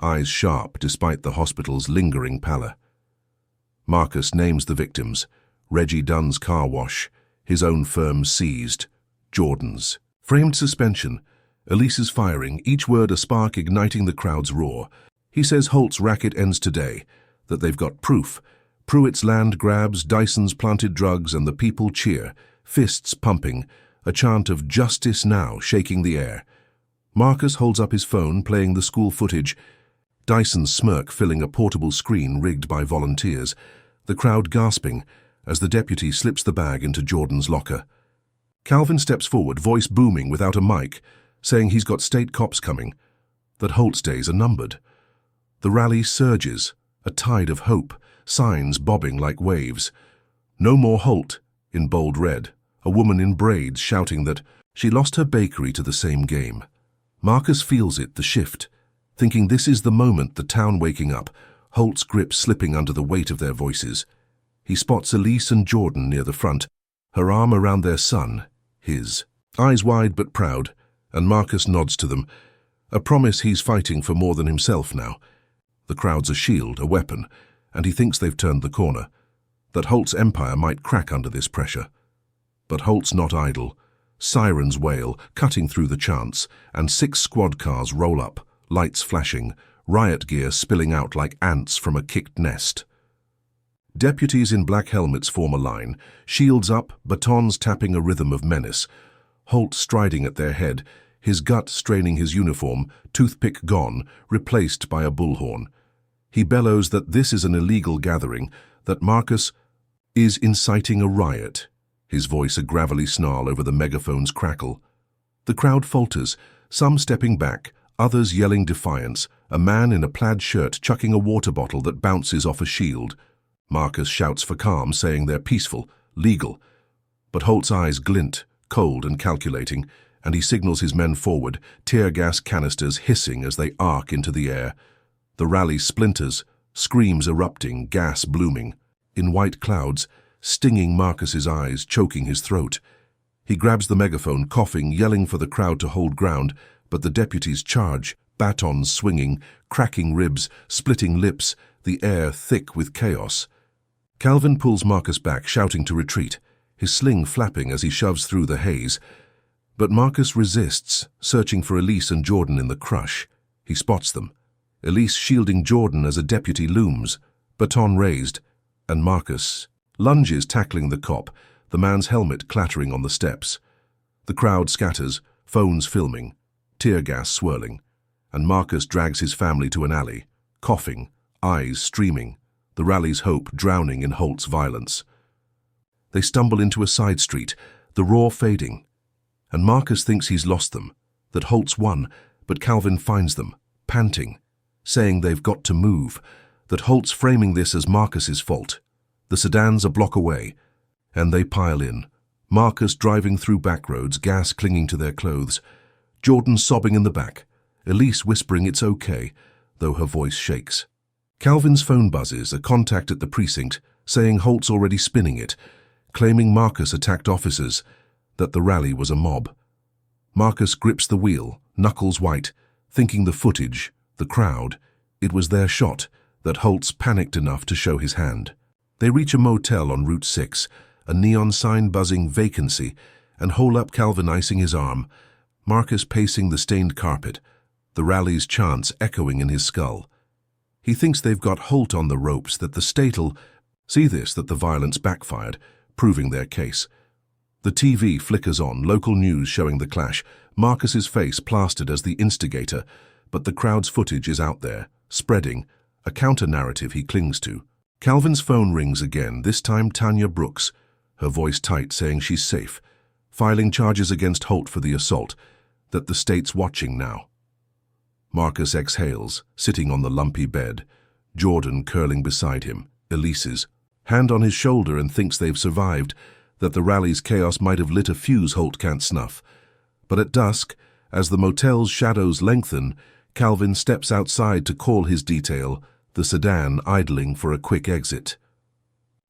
A: eyes sharp despite the hospital's lingering pallor. Marcus names the victims. Reggie Dunn's car wash, his own firm seized, Jordan's. Framed suspension, Elise's firing, each word a spark igniting the crowd's roar. He says Holt's racket ends today, that they've got proof. Pruitt's land grabs, Dyson's planted drugs, and the people cheer, fists pumping, a chant of justice now shaking the air. Marcus holds up his phone, playing the school footage, Dyson's smirk filling a portable screen rigged by volunteers, the crowd gasping as the deputy slips the bag into Jordan's locker. Calvin steps forward, voice booming without a mic, saying he's got state cops coming, that Holt's days are numbered. The rally surges, a tide of hope, signs bobbing like waves. No more Holt, in bold red, a woman in braids shouting that she lost her bakery to the same game. Marcus feels it, the shift, thinking this is the moment, the town waking up, Holt's grip slipping under the weight of their voices. He spots Elise and Jordan near the front, her arm around their son, his. Eyes wide but proud, and Marcus nods to them, a promise he's fighting for more than himself now. The crowd's a shield, a weapon, and he thinks they've turned the corner, that Holt's empire might crack under this pressure. But Holt's not idle. Sirens wail, cutting through the chants, and 6 squad cars roll up, lights flashing, riot gear spilling out like ants from a kicked nest. Deputies in black helmets form a line, shields up, batons tapping a rhythm of menace. Holt striding at their head, his gut straining his uniform, toothpick gone, replaced by a bullhorn. He bellows that this is an illegal gathering, that Marcus is inciting a riot, his voice a gravelly snarl over the megaphone's crackle. The crowd falters, some stepping back, others yelling defiance, a man in a plaid shirt chucking a water bottle that bounces off a shield. Marcus shouts for calm, saying they're peaceful, legal. But Holt's eyes glint, cold and calculating, and he signals his men forward, tear gas canisters hissing as they arc into the air. The rally splinters, screams erupting, gas blooming. In white clouds, stinging Marcus's eyes, choking his throat. He grabs the megaphone, coughing, yelling for the crowd to hold ground, but the deputies charge, batons swinging, cracking ribs, splitting lips, the air thick with chaos. Calvin pulls Marcus back, shouting to retreat, his sling flapping as he shoves through the haze. But Marcus resists, searching for Elise and Jordan in the crush. He spots them. Elise shielding Jordan as a deputy looms, baton raised, and Marcus lunges, tackling the cop, the man's helmet clattering on the steps. The crowd scatters, phones filming, tear gas swirling, and Marcus drags his family to an alley, coughing, eyes streaming, the rally's hope drowning in Holt's violence. They stumble into a side street, the roar fading, and Marcus thinks he's lost them, that Holt's won, but Calvin finds them, panting, saying they've got to move, that Holt's framing this as Marcus's fault. The sedan's a block away, and they pile in, Marcus driving through back roads, gas clinging to their clothes, Jordan sobbing in the back, Elise whispering it's okay, though her voice shakes. Calvin's phone buzzes, a contact at the precinct, saying Holt's already spinning it, claiming Marcus attacked officers, that the rally was a mob. Marcus grips the wheel, knuckles white, thinking the footage, the crowd, it was their shot, that Holt's panicked enough to show his hand. They reach a motel on Route 6, a neon sign buzzing vacancy, and hole up Calvin icing his arm, Marcus pacing the stained carpet, the rally's chants echoing in his skull. He thinks they've got Holt on the ropes, that the state'll see this, that the violence backfired, proving their case. The TV flickers on, local news showing the clash, Marcus's face plastered as the instigator, but the crowd's footage is out there, spreading, a counter-narrative he clings to. Calvin's phone rings again, this time Tanya Brooks, her voice tight, saying she's safe, filing charges against Holt for the assault, that the state's watching now. Marcus exhales, sitting on the lumpy bed, Jordan curling beside him, Elise's hand on his shoulder, and thinks they've survived, that the rally's chaos might have lit a fuse Holt can't snuff. But at dusk, as the motel's shadows lengthen, Calvin steps outside to call his detail, the sedan idling for a quick exit.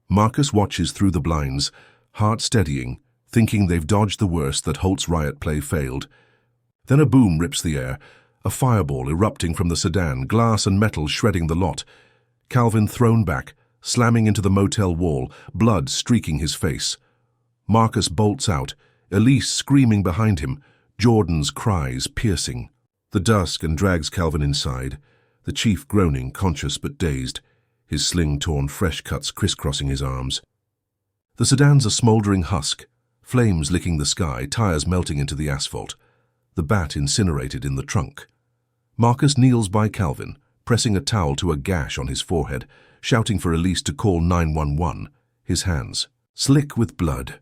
A: Marcus watches through the blinds, heart steadying, thinking they've dodged the worst, that Holt's riot play failed. Then a boom rips the air, a fireball erupting from the sedan, glass and metal shredding the lot. Calvin thrown back, slamming into the motel wall, blood streaking his face. Marcus bolts out, Elise screaming behind him, Jordan's cries piercing. The dusk and drags Calvin inside, the chief groaning, conscious but dazed, his sling-torn fresh cuts crisscrossing his arms. The sedan's a smouldering husk, flames licking the sky, tires melting into the asphalt, the bat incinerated in the trunk. Marcus kneels by Calvin, pressing a towel to a gash on his forehead, shouting for Elise to call 911, his hands slick with blood.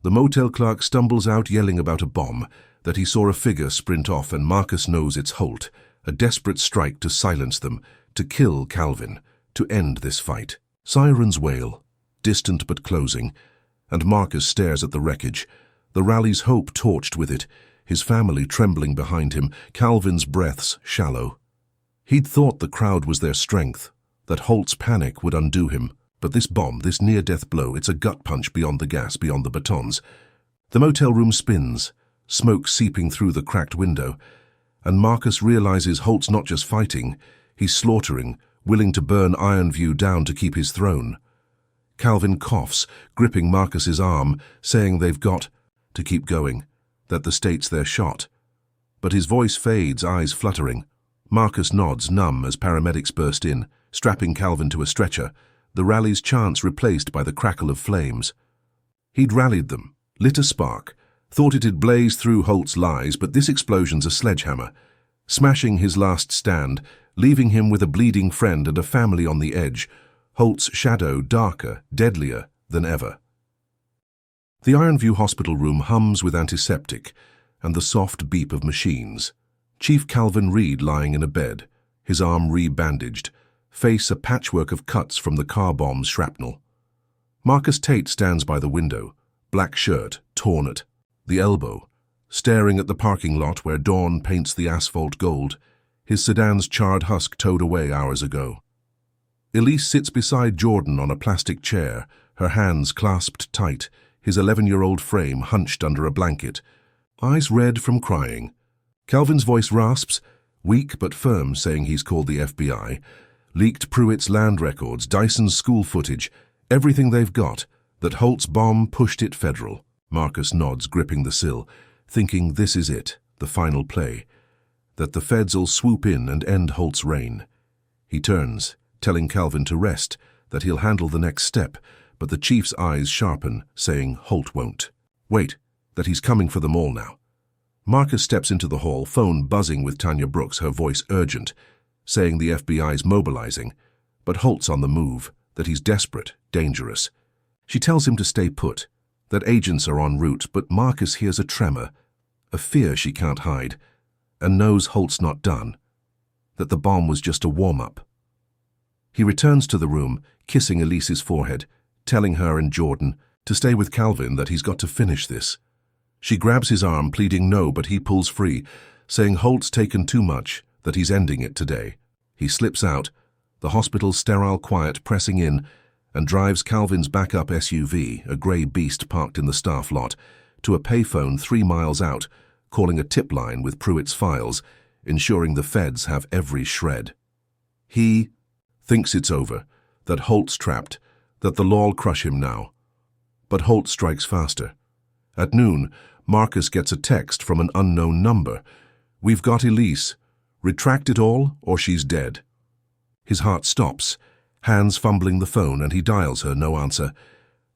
A: The motel clerk stumbles out yelling about a bomb, that he saw a figure sprint off, and Marcus knows it's Holt, a desperate strike to silence them, to kill Calvin, to end this fight. Sirens wail, distant but closing, and Marcus stares at the wreckage, the rally's hope torched with it, his family trembling behind him, Calvin's breaths shallow. He'd thought the crowd was their strength, that Holt's panic would undo him, but this bomb, this near-death blow, it's a gut punch beyond the gas, beyond the batons. The motel room spins, smoke seeping through the cracked window, and Marcus realizes Holt's not just fighting, he's slaughtering, willing to burn Ironview down to keep his throne. Calvin coughs, gripping Marcus's arm, saying they've got to keep going, that the state's their shot. But his voice fades, eyes fluttering. Marcus nods, numb, as paramedics burst in, strapping Calvin to a stretcher, the rally's chants replaced by the crackle of flames. He'd rallied them, lit a spark, thought it'd blaze through Holt's lies, but this explosion's a sledgehammer, smashing his last stand, leaving him with a bleeding friend and a family on the edge, Holt's shadow darker, deadlier than ever. The Ironview hospital room hums with antiseptic and the soft beep of machines. Chief Calvin Reed lying in a bed, his arm re-bandaged, face a patchwork of cuts from the car bomb's shrapnel. Marcus Tate stands by the window, black shirt torn at the elbow, staring at the parking lot where dawn paints the asphalt gold, his sedan's charred husk towed away hours ago. Elise sits beside Jordan on a plastic chair, her hands clasped tight, his 11-year-old frame hunched under a blanket, eyes red from crying. Calvin's voice rasps, weak but firm, saying he's called the FBI, leaked Pruitt's land records, Dyson's school footage, everything they've got, that Holt's bomb pushed it federal. Marcus nods, gripping the sill, thinking this is it, the final play, that the feds will swoop in and end Holt's reign. He turns, telling Calvin to rest, that he'll handle the next step, but the chief's eyes sharpen, saying Holt won't. Wait, that he's coming for them all now. Marcus steps into the hall, phone buzzing with Tanya Brooks, her voice urgent, saying the FBI's mobilizing, but Holt's on the move, that he's desperate, dangerous. She tells him to stay put, that agents are en route, but Marcus hears a tremor, a fear she can't hide, and knows Holt's not done, that the bomb was just a warm-up. He returns to the room, kissing Elise's forehead, telling her and Jordan to stay with Calvin, that he's got to finish this. She grabs his arm, pleading no, but he pulls free, saying Holt's taken too much, that he's ending it today. He slips out, the hospital's sterile quiet pressing in, and drives Calvin's backup SUV, a grey beast parked in the staff lot, to a payphone 3 miles out, calling a tip line with Pruitt's files, ensuring the feds have every shred. He thinks it's over, that Holt's trapped, that the law'll crush him now. But Holt strikes faster. At noon, Marcus gets a text from an unknown number. We've got Elise. Retract it all, or she's dead. His heart stops, hands fumbling the phone, and he dials her, no answer.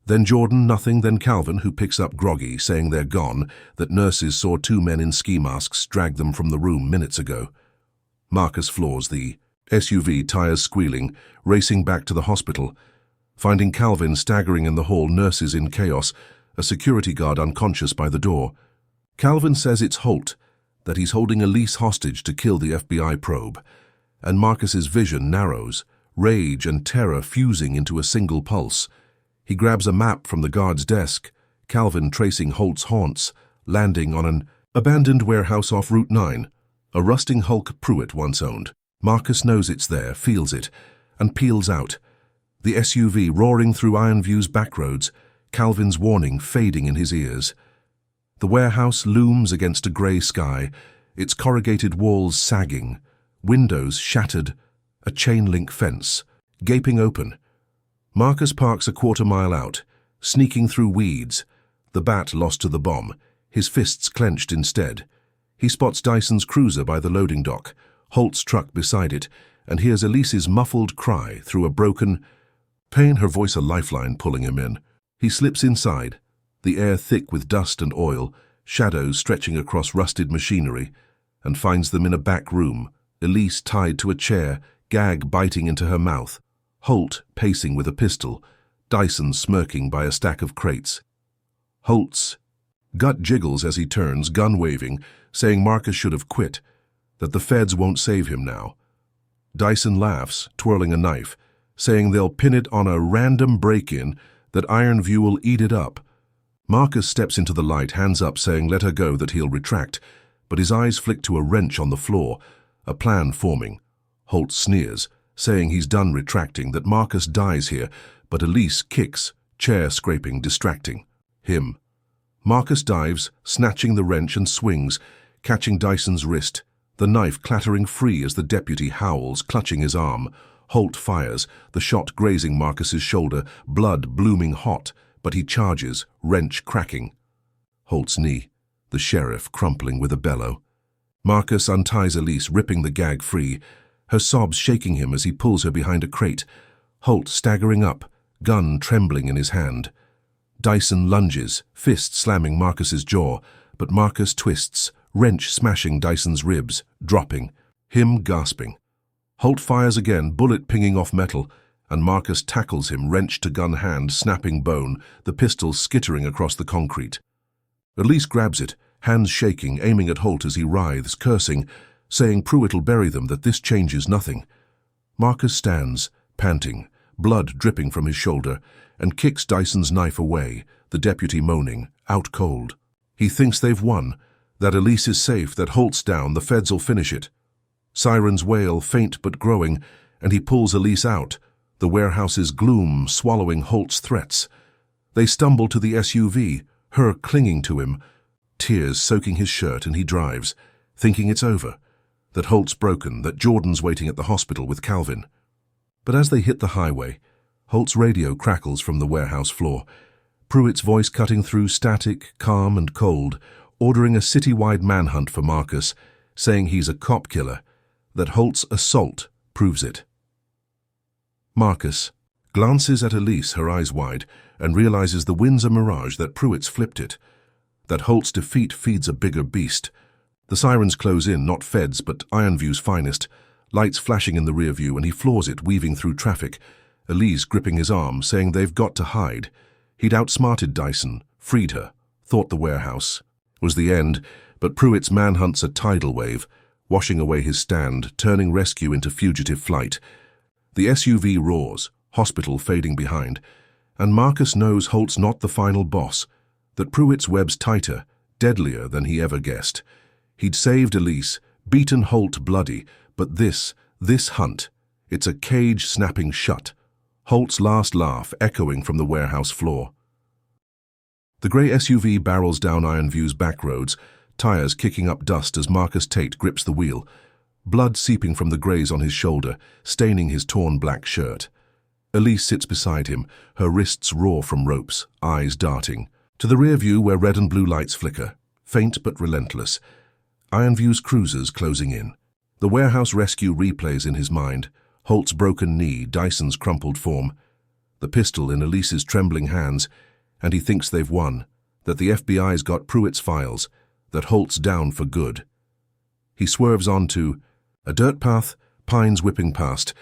A: Then Jordan, nothing, then Calvin, who picks up groggy, saying they're gone, that nurses saw 2 men in ski masks drag them from the room minutes ago. Marcus floors the SUV, tires squealing, racing back to the hospital, finding Calvin staggering in the hall, nurses in chaos, a security guard unconscious by the door. Calvin says it's Holt, that he's holding Elise hostage to kill the FBI probe, and Marcus's vision narrows, rage and terror fusing into a single pulse. He grabs a map from the guard's desk, Calvin tracing Holt's haunts, landing on an abandoned warehouse off Route 9, a rusting hulk Pruitt once owned. Marcus knows it's there, feels it, and peels out. The SUV roaring through Ironview's backroads, Calvin's warning fading in his ears. The warehouse looms against a grey sky, its corrugated walls sagging, windows shattered, a chain-link fence, gaping open. Marcus parks a quarter-mile out, sneaking through weeds, the bat lost to the bomb, his fists clenched instead. He spots Dyson's cruiser by the loading dock, Holt's truck beside it, and hears Elise's muffled cry through a broken pane, her voice a lifeline pulling him in. He slips inside, the air thick with dust and oil, shadows stretching across rusted machinery, and finds them in a back room, Elise tied to a chair, gag biting into her mouth, Holt pacing with a pistol, Dyson smirking by a stack of crates. Holt's gut jiggles as he turns, gun waving, saying Marcus should have quit, that the feds won't save him now. Dyson laughs, twirling a knife, saying they'll pin it on a random break-in, that Ironview will eat it up. Marcus steps into the light, hands up, saying let her go, that he'll retract, but his eyes flick to a wrench on the floor, a plan forming. Holt sneers, saying he's done retracting, that Marcus dies here, but Elise kicks, chair scraping, distracting him. Marcus dives, snatching the wrench, and swings, catching Dyson's wrist, the knife clattering free as the deputy howls, clutching his arm. Holt fires, the shot grazing Marcus's shoulder, blood blooming hot, but he charges, wrench cracking. Holt's knee, the sheriff crumpling with a bellow. Marcus unties Elise, ripping the gag free, her sobs shaking him as he pulls her behind a crate. Holt staggering up, gun trembling in his hand. Dyson lunges, fist slamming Marcus's jaw, but Marcus twists, wrench smashing Dyson's ribs, dropping, him gasping. Holt fires again, bullet pinging off metal, and Marcus tackles him, wrench to gun hand, snapping bone, the pistol skittering across the concrete. Elise grabs it, hands shaking, aiming at Holt as he writhes, cursing, saying Pruitt'll bury them, that this changes nothing. Marcus stands, panting, blood dripping from his shoulder, and kicks Dyson's knife away, the deputy moaning, out cold. He thinks they've won, that Elise is safe, that Holt's down, the feds will finish it. Sirens wail, faint but growing, and he pulls Elise out, the warehouse's gloom swallowing Holt's threats. They stumble to the SUV, her clinging to him, tears soaking his shirt, and he drives, thinking it's over, that Holt's broken, that Jordan's waiting at the hospital with Calvin. But as they hit the highway, Holt's radio crackles from the warehouse floor, Pruitt's voice cutting through static, calm and cold, ordering a citywide manhunt for Marcus, saying he's a cop killer, that Holt's assault proves it. Marcus glances at Elise, her eyes wide, and realizes the wind's a mirage, that Pruitt's flipped it, that Holt's defeat feeds a bigger beast. The sirens close in, not feds, but Ironview's finest, lights flashing in the rear view, and he floors it, weaving through traffic, Elise gripping his arm, saying they've got to hide. He'd outsmarted Dyson, freed her, thought the warehouse was the end, but Pruitt's manhunt's a tidal wave, washing away his stand, turning rescue into fugitive flight. The SUV roars, hospital fading behind, and Marcus knows Holt's not the final boss, that Pruitt's web's tighter, deadlier than he ever guessed. He'd saved Elise, beaten Holt bloody, but this hunt, it's a cage snapping shut, Holt's last laugh echoing from the warehouse floor. The grey SUV barrels down Ironview's back roads, tires kicking up dust as Marcus Tate grips the wheel, blood seeping from the graze on his shoulder, staining his torn black shirt. Elise sits beside him, her wrists raw from ropes, eyes darting. To the rear view where red and blue lights flicker, faint but relentless, Ironview's cruisers closing in. The warehouse rescue replays in his mind, Holt's broken knee, Dyson's crumpled form, the pistol in Elise's trembling hands, and he thinks they've won, that the FBI's got Pruitt's files, that Holt's down for good. He swerves onto a dirt path, pines whipping past,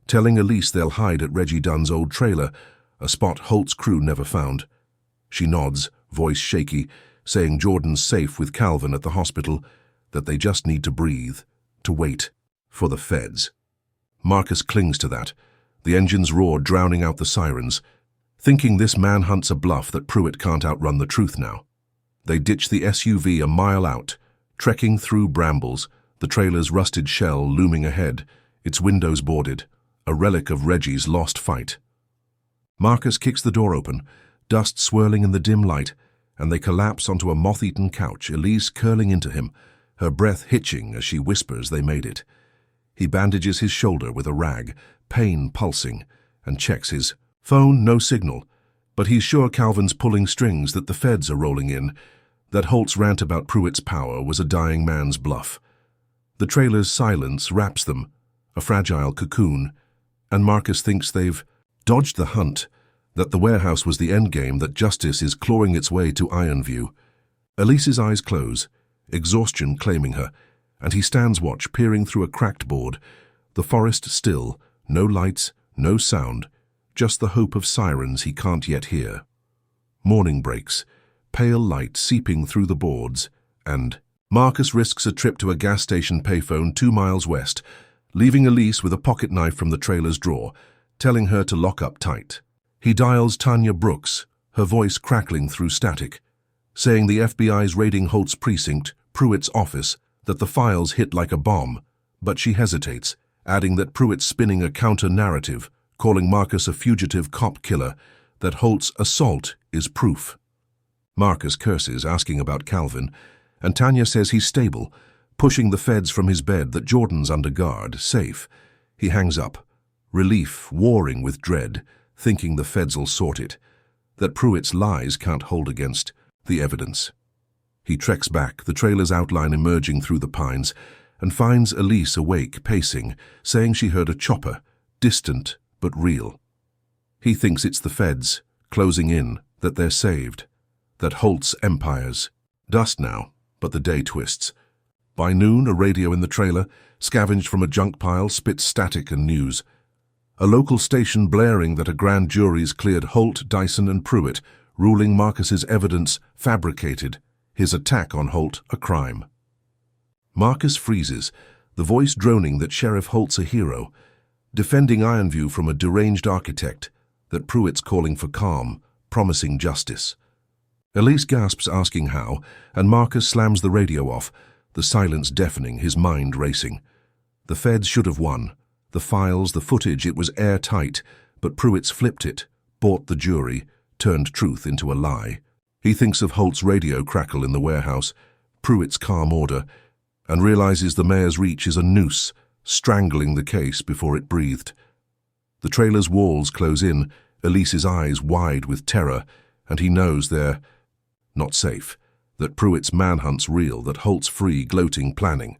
A: telling Elise they'll hide at Reggie Dunn's old trailer, a spot Holt's crew never found. She nods, voice shaky, saying Jordan's safe with Calvin at the hospital, that they just need to breathe, to wait for the feds. Marcus clings to that, the engines roar, drowning out the sirens, thinking this manhunt's a bluff, that Pruitt can't outrun the truth now. They ditch the SUV a mile out, trekking through brambles, the trailer's rusted shell looming ahead, its windows boarded, a relic of Reggie's lost fight. Marcus kicks the door open, dust swirling in the dim light, and they collapse onto a moth-eaten couch, Elise curling into him, her breath hitching as she whispers they made it. He bandages his shoulder with a rag, pain pulsing, and checks his Phone, no signal, but he's sure Calvin's pulling strings, that the feds are rolling in, that Holt's rant about Pruitt's power was a dying man's bluff. The trailer's silence wraps them, a fragile cocoon, and Marcus thinks they've dodged the hunt, that the warehouse was the endgame, that justice is clawing its way to Ironview. Elise's eyes close, exhaustion claiming her, and he stands watch, peering through a cracked board. The forest still, no lights, no sound, just the hope of sirens he can't yet hear. Morning breaks, pale light seeping through the boards, and Marcus risks a trip to a gas station payphone 2 miles west, leaving Elise with a pocket knife from the trailer's drawer, telling her to lock up tight. He dials Tanya Brooks, her voice crackling through static, saying the FBI's raiding Holt's precinct, Pruitt's office, that the files hit like a bomb, but she hesitates, adding that Pruitt's spinning a counter-narrative, calling Marcus a fugitive cop killer, that Holt's assault is proof. Marcus curses, asking about Calvin, and Tanya says he's stable, pushing the feds from his bed, that Jordan's under guard, safe. He hangs up, relief warring with dread, thinking the feds'll sort it, that Pruitt's lies can't hold against the evidence. He treks back, the trailer's outline emerging through the pines, and finds Elise awake, pacing, saying she heard a chopper, distant but real. He thinks it's the feds, closing in, that they're saved, that Holt's empire's dust now, but the day twists. By noon, a radio in the trailer, scavenged from a junk pile, spits static and news. A local station blaring that a grand jury's cleared Holt, Dyson and Pruitt, ruling Marcus's evidence fabricated, his attack on Holt a crime. Marcus freezes, the voice droning that Sheriff Holt's a hero, defending Ironview from a deranged architect, that Pruitt's calling for calm, promising justice. Elise gasps, asking how, and Marcus slams the radio off, the silence deafening, his mind racing. The feds should have won. The files, the footage, it was airtight, but Pruitt's flipped it, bought the jury, turned truth into a lie. He thinks of Holt's radio crackle in the warehouse, Pruitt's calm order, and realizes the mayor's reach is a noose, strangling the case before it breathed. The trailer's walls close in, Elise's eyes wide with terror, and he knows they're not safe, that Pruitt's manhunt's real, that Holt's free, gloating, planning.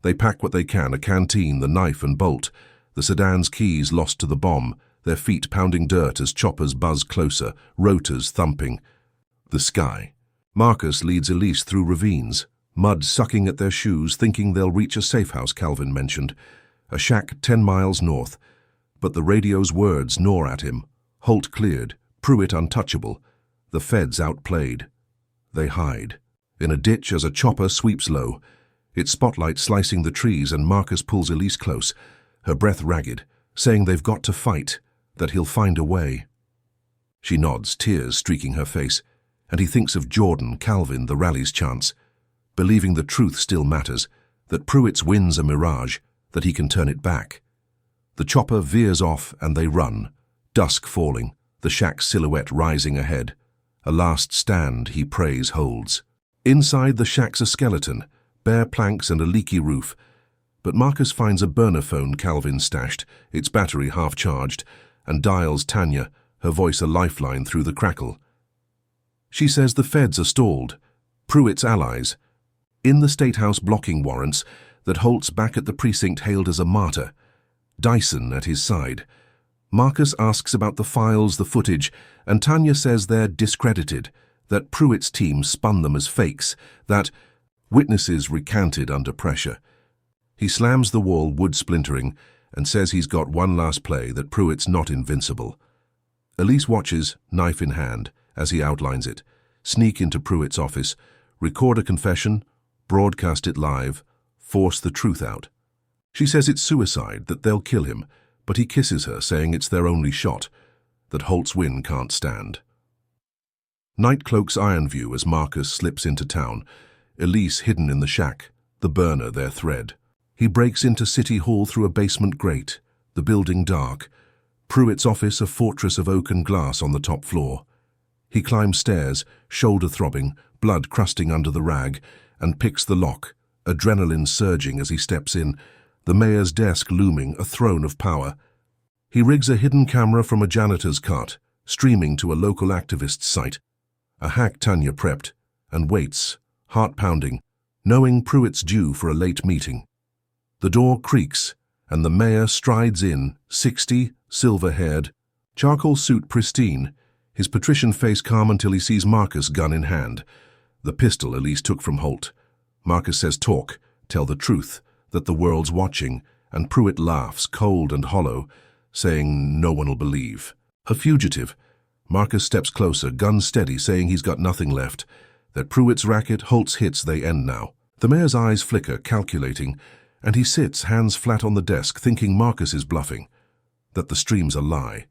A: They pack what they can, a canteen, the knife and bolt, the sedan's keys lost to the bomb, their feet pounding dirt as choppers buzz closer, rotors thumping. The sky. Marcus leads Elise through ravines, mud sucking at their shoes, thinking they'll reach a safe house Calvin mentioned, a shack 10 miles north. But the radio's words gnaw at him. Holt cleared, Pruitt untouchable, the feds outplayed. They hide. In a ditch as a chopper sweeps low, its spotlight slicing the trees, and Marcus pulls Elise close, her breath ragged, saying they've got to fight, that he'll find a way. She nods, tears streaking her face, and he thinks of Jordan, Calvin, the rally's chance, believing the truth still matters, that Pruitt's win's a mirage, that he can turn it back. The chopper veers off and they run, dusk falling, the shack's silhouette rising ahead. A last stand, he prays, holds. Inside the shack's a skeleton, bare planks and a leaky roof, but Marcus finds a burner phone Calvin stashed, its battery half charged, and dials Tanya, her voice a lifeline through the crackle. She says the feds are stalled, Pruitt's allies, in the State House blocking warrants, that Holt's back at the precinct hailed as a martyr, Dyson at his side. Marcus asks about the files, the footage, and Tanya says they're discredited, that Pruitt's team spun them as fakes, that witnesses recanted under pressure. He slams the wall, wood splintering, and says he's got one last play, that Pruitt's not invincible. Elise watches, knife in hand, as he outlines it, sneak into Pruitt's office, record a confession, broadcast it live, force the truth out. She says it's suicide, that they'll kill him, but he kisses her, saying it's their only shot, that Holt's win can't stand. Night cloaks Ironview as Marcus slips into town, Elise hidden in the shack, the burner their thread. He breaks into City Hall through a basement grate, the building dark, Pruitt's office a fortress of oak and glass on the top floor. He climbs stairs, shoulder throbbing, blood crusting under the rag, and picks the lock, adrenaline surging as he steps in, the mayor's desk looming, a throne of power. He rigs a hidden camera from a janitor's cart, streaming to a local activist's site. A hack Tanya prepped, and waits, heart pounding, knowing Pruitt's due for a late meeting. The door creaks, and the mayor strides in, 60, silver-haired, charcoal suit pristine, his patrician face calm until he sees Marcus gun in hand. The pistol Elise took from Holt. Marcus says talk, tell the truth, that the world's watching, and Pruitt laughs, cold and hollow, saying no one will believe. A fugitive. Marcus steps closer, gun steady, saying he's got nothing left. That Pruitt's racket, Holt's hits, they end now. The mayor's eyes flicker, calculating, and he sits, hands flat on the desk, thinking Marcus is bluffing. That the stream's a lie.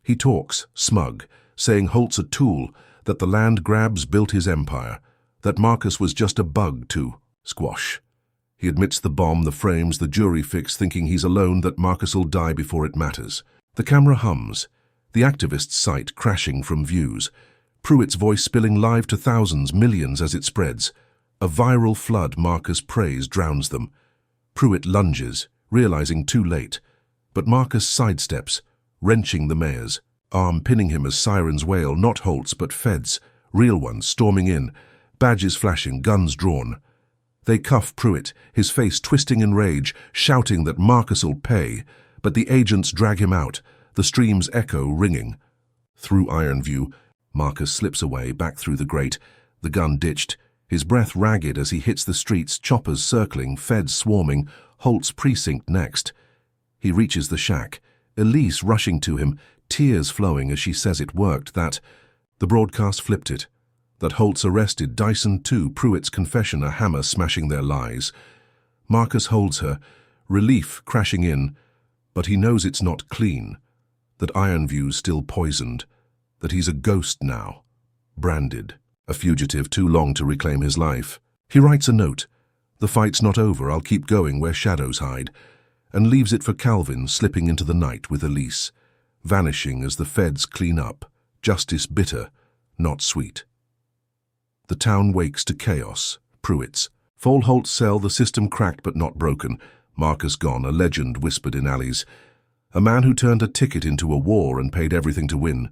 A: He talks, smug, saying Holt's a tool, that the land grabs built his empire, that Marcus was just a bug to squash. He admits the bomb, the frames, the jury fix, thinking he's alone, that Marcus will die before it matters. The camera hums, the activist's site crashing from views, Pruitt's voice spilling live to thousands, millions as it spreads. A viral flood Marcus prays drowns them. Pruitt lunges, realizing too late, but Marcus sidesteps, wrenching the mayor's, arm pinning him as sirens wail, not Holt's but feds, real ones storming in, badges flashing, guns drawn. They cuff Pruitt, his face twisting in rage, shouting that Marcus'll pay, but the agents drag him out, the stream's echo ringing. Through iron view, Marcus slips away, back through the grate, the gun ditched, his breath ragged as he hits the streets, choppers circling, feds swarming, Holt's precinct next. He reaches the shack, Elise rushing to him, tears flowing as she says it worked, that the broadcast flipped it, that Holt's arrested, Dyson too, Pruitt's confession a hammer smashing their lies. Marcus holds her, relief crashing in, but he knows it's not clean, that Ironview's still poisoned, that he's a ghost now, branded, a fugitive too long to reclaim his life. He writes a note, the fight's not over, I'll keep going where shadows hide, and leaves it for Calvin slipping into the night with Elise, vanishing as the feds clean up, justice bitter, not sweet. The town wakes to chaos, Pruitt's. Full Holt's cell, the system cracked but not broken. Marcus gone, a legend whispered in alleys. A man who turned a ticket into a war and paid everything to win.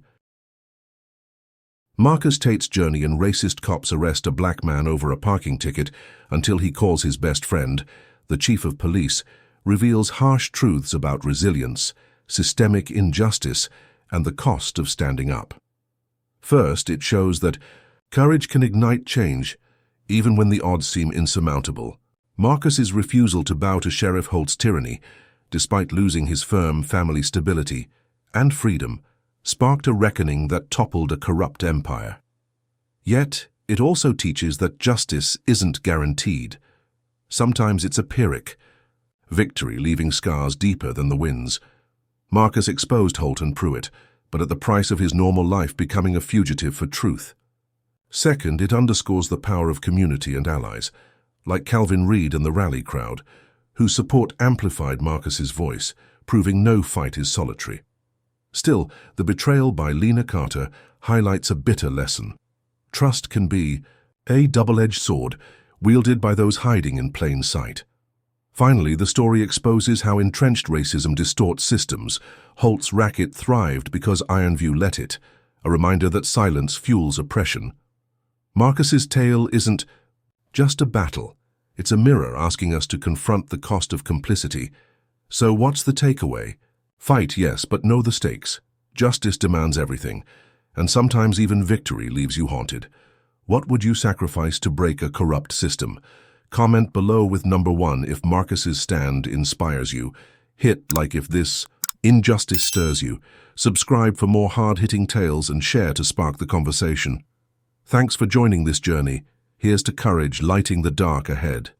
A: Marcus Tate's journey and racist cops arrest a black man over a parking ticket until he calls his best friend, the chief of police, reveals harsh truths about resilience, systemic injustice, and the cost of standing up. First, it shows that courage can ignite change, even when the odds seem insurmountable. Marcus's refusal to bow to Sheriff Holt's tyranny, despite losing his firm family stability and freedom, sparked a reckoning that toppled a corrupt empire. Yet, it also teaches that justice isn't guaranteed. Sometimes it's a pyrrhic, victory leaving scars deeper than the winds. Marcus exposed Holt and Pruitt, but at the price of his normal life becoming a fugitive for truth. Second, it underscores the power of community and allies, like Calvin Reed and the rally crowd, whose support amplified Marcus's voice, proving no fight is solitary. Still, the betrayal by Lena Carter highlights a bitter lesson. Trust can be a double-edged sword, wielded by those hiding in plain sight. Finally, the story exposes how entrenched racism distorts systems. Holt's racket thrived because Ironview let it, a reminder that silence fuels oppression. Marcus's tale isn't just a battle. It's a mirror asking us to confront the cost of complicity. So what's the takeaway? Fight, yes, but know the stakes. Justice demands everything, and sometimes even victory leaves you haunted. What would you sacrifice to break a corrupt system? Comment below with number 1 if Marcus's stand inspires you. Hit like if this injustice stirs you. Subscribe for more hard-hitting tales and share to spark the conversation. Thanks for joining this journey. Here's to courage lighting the dark ahead.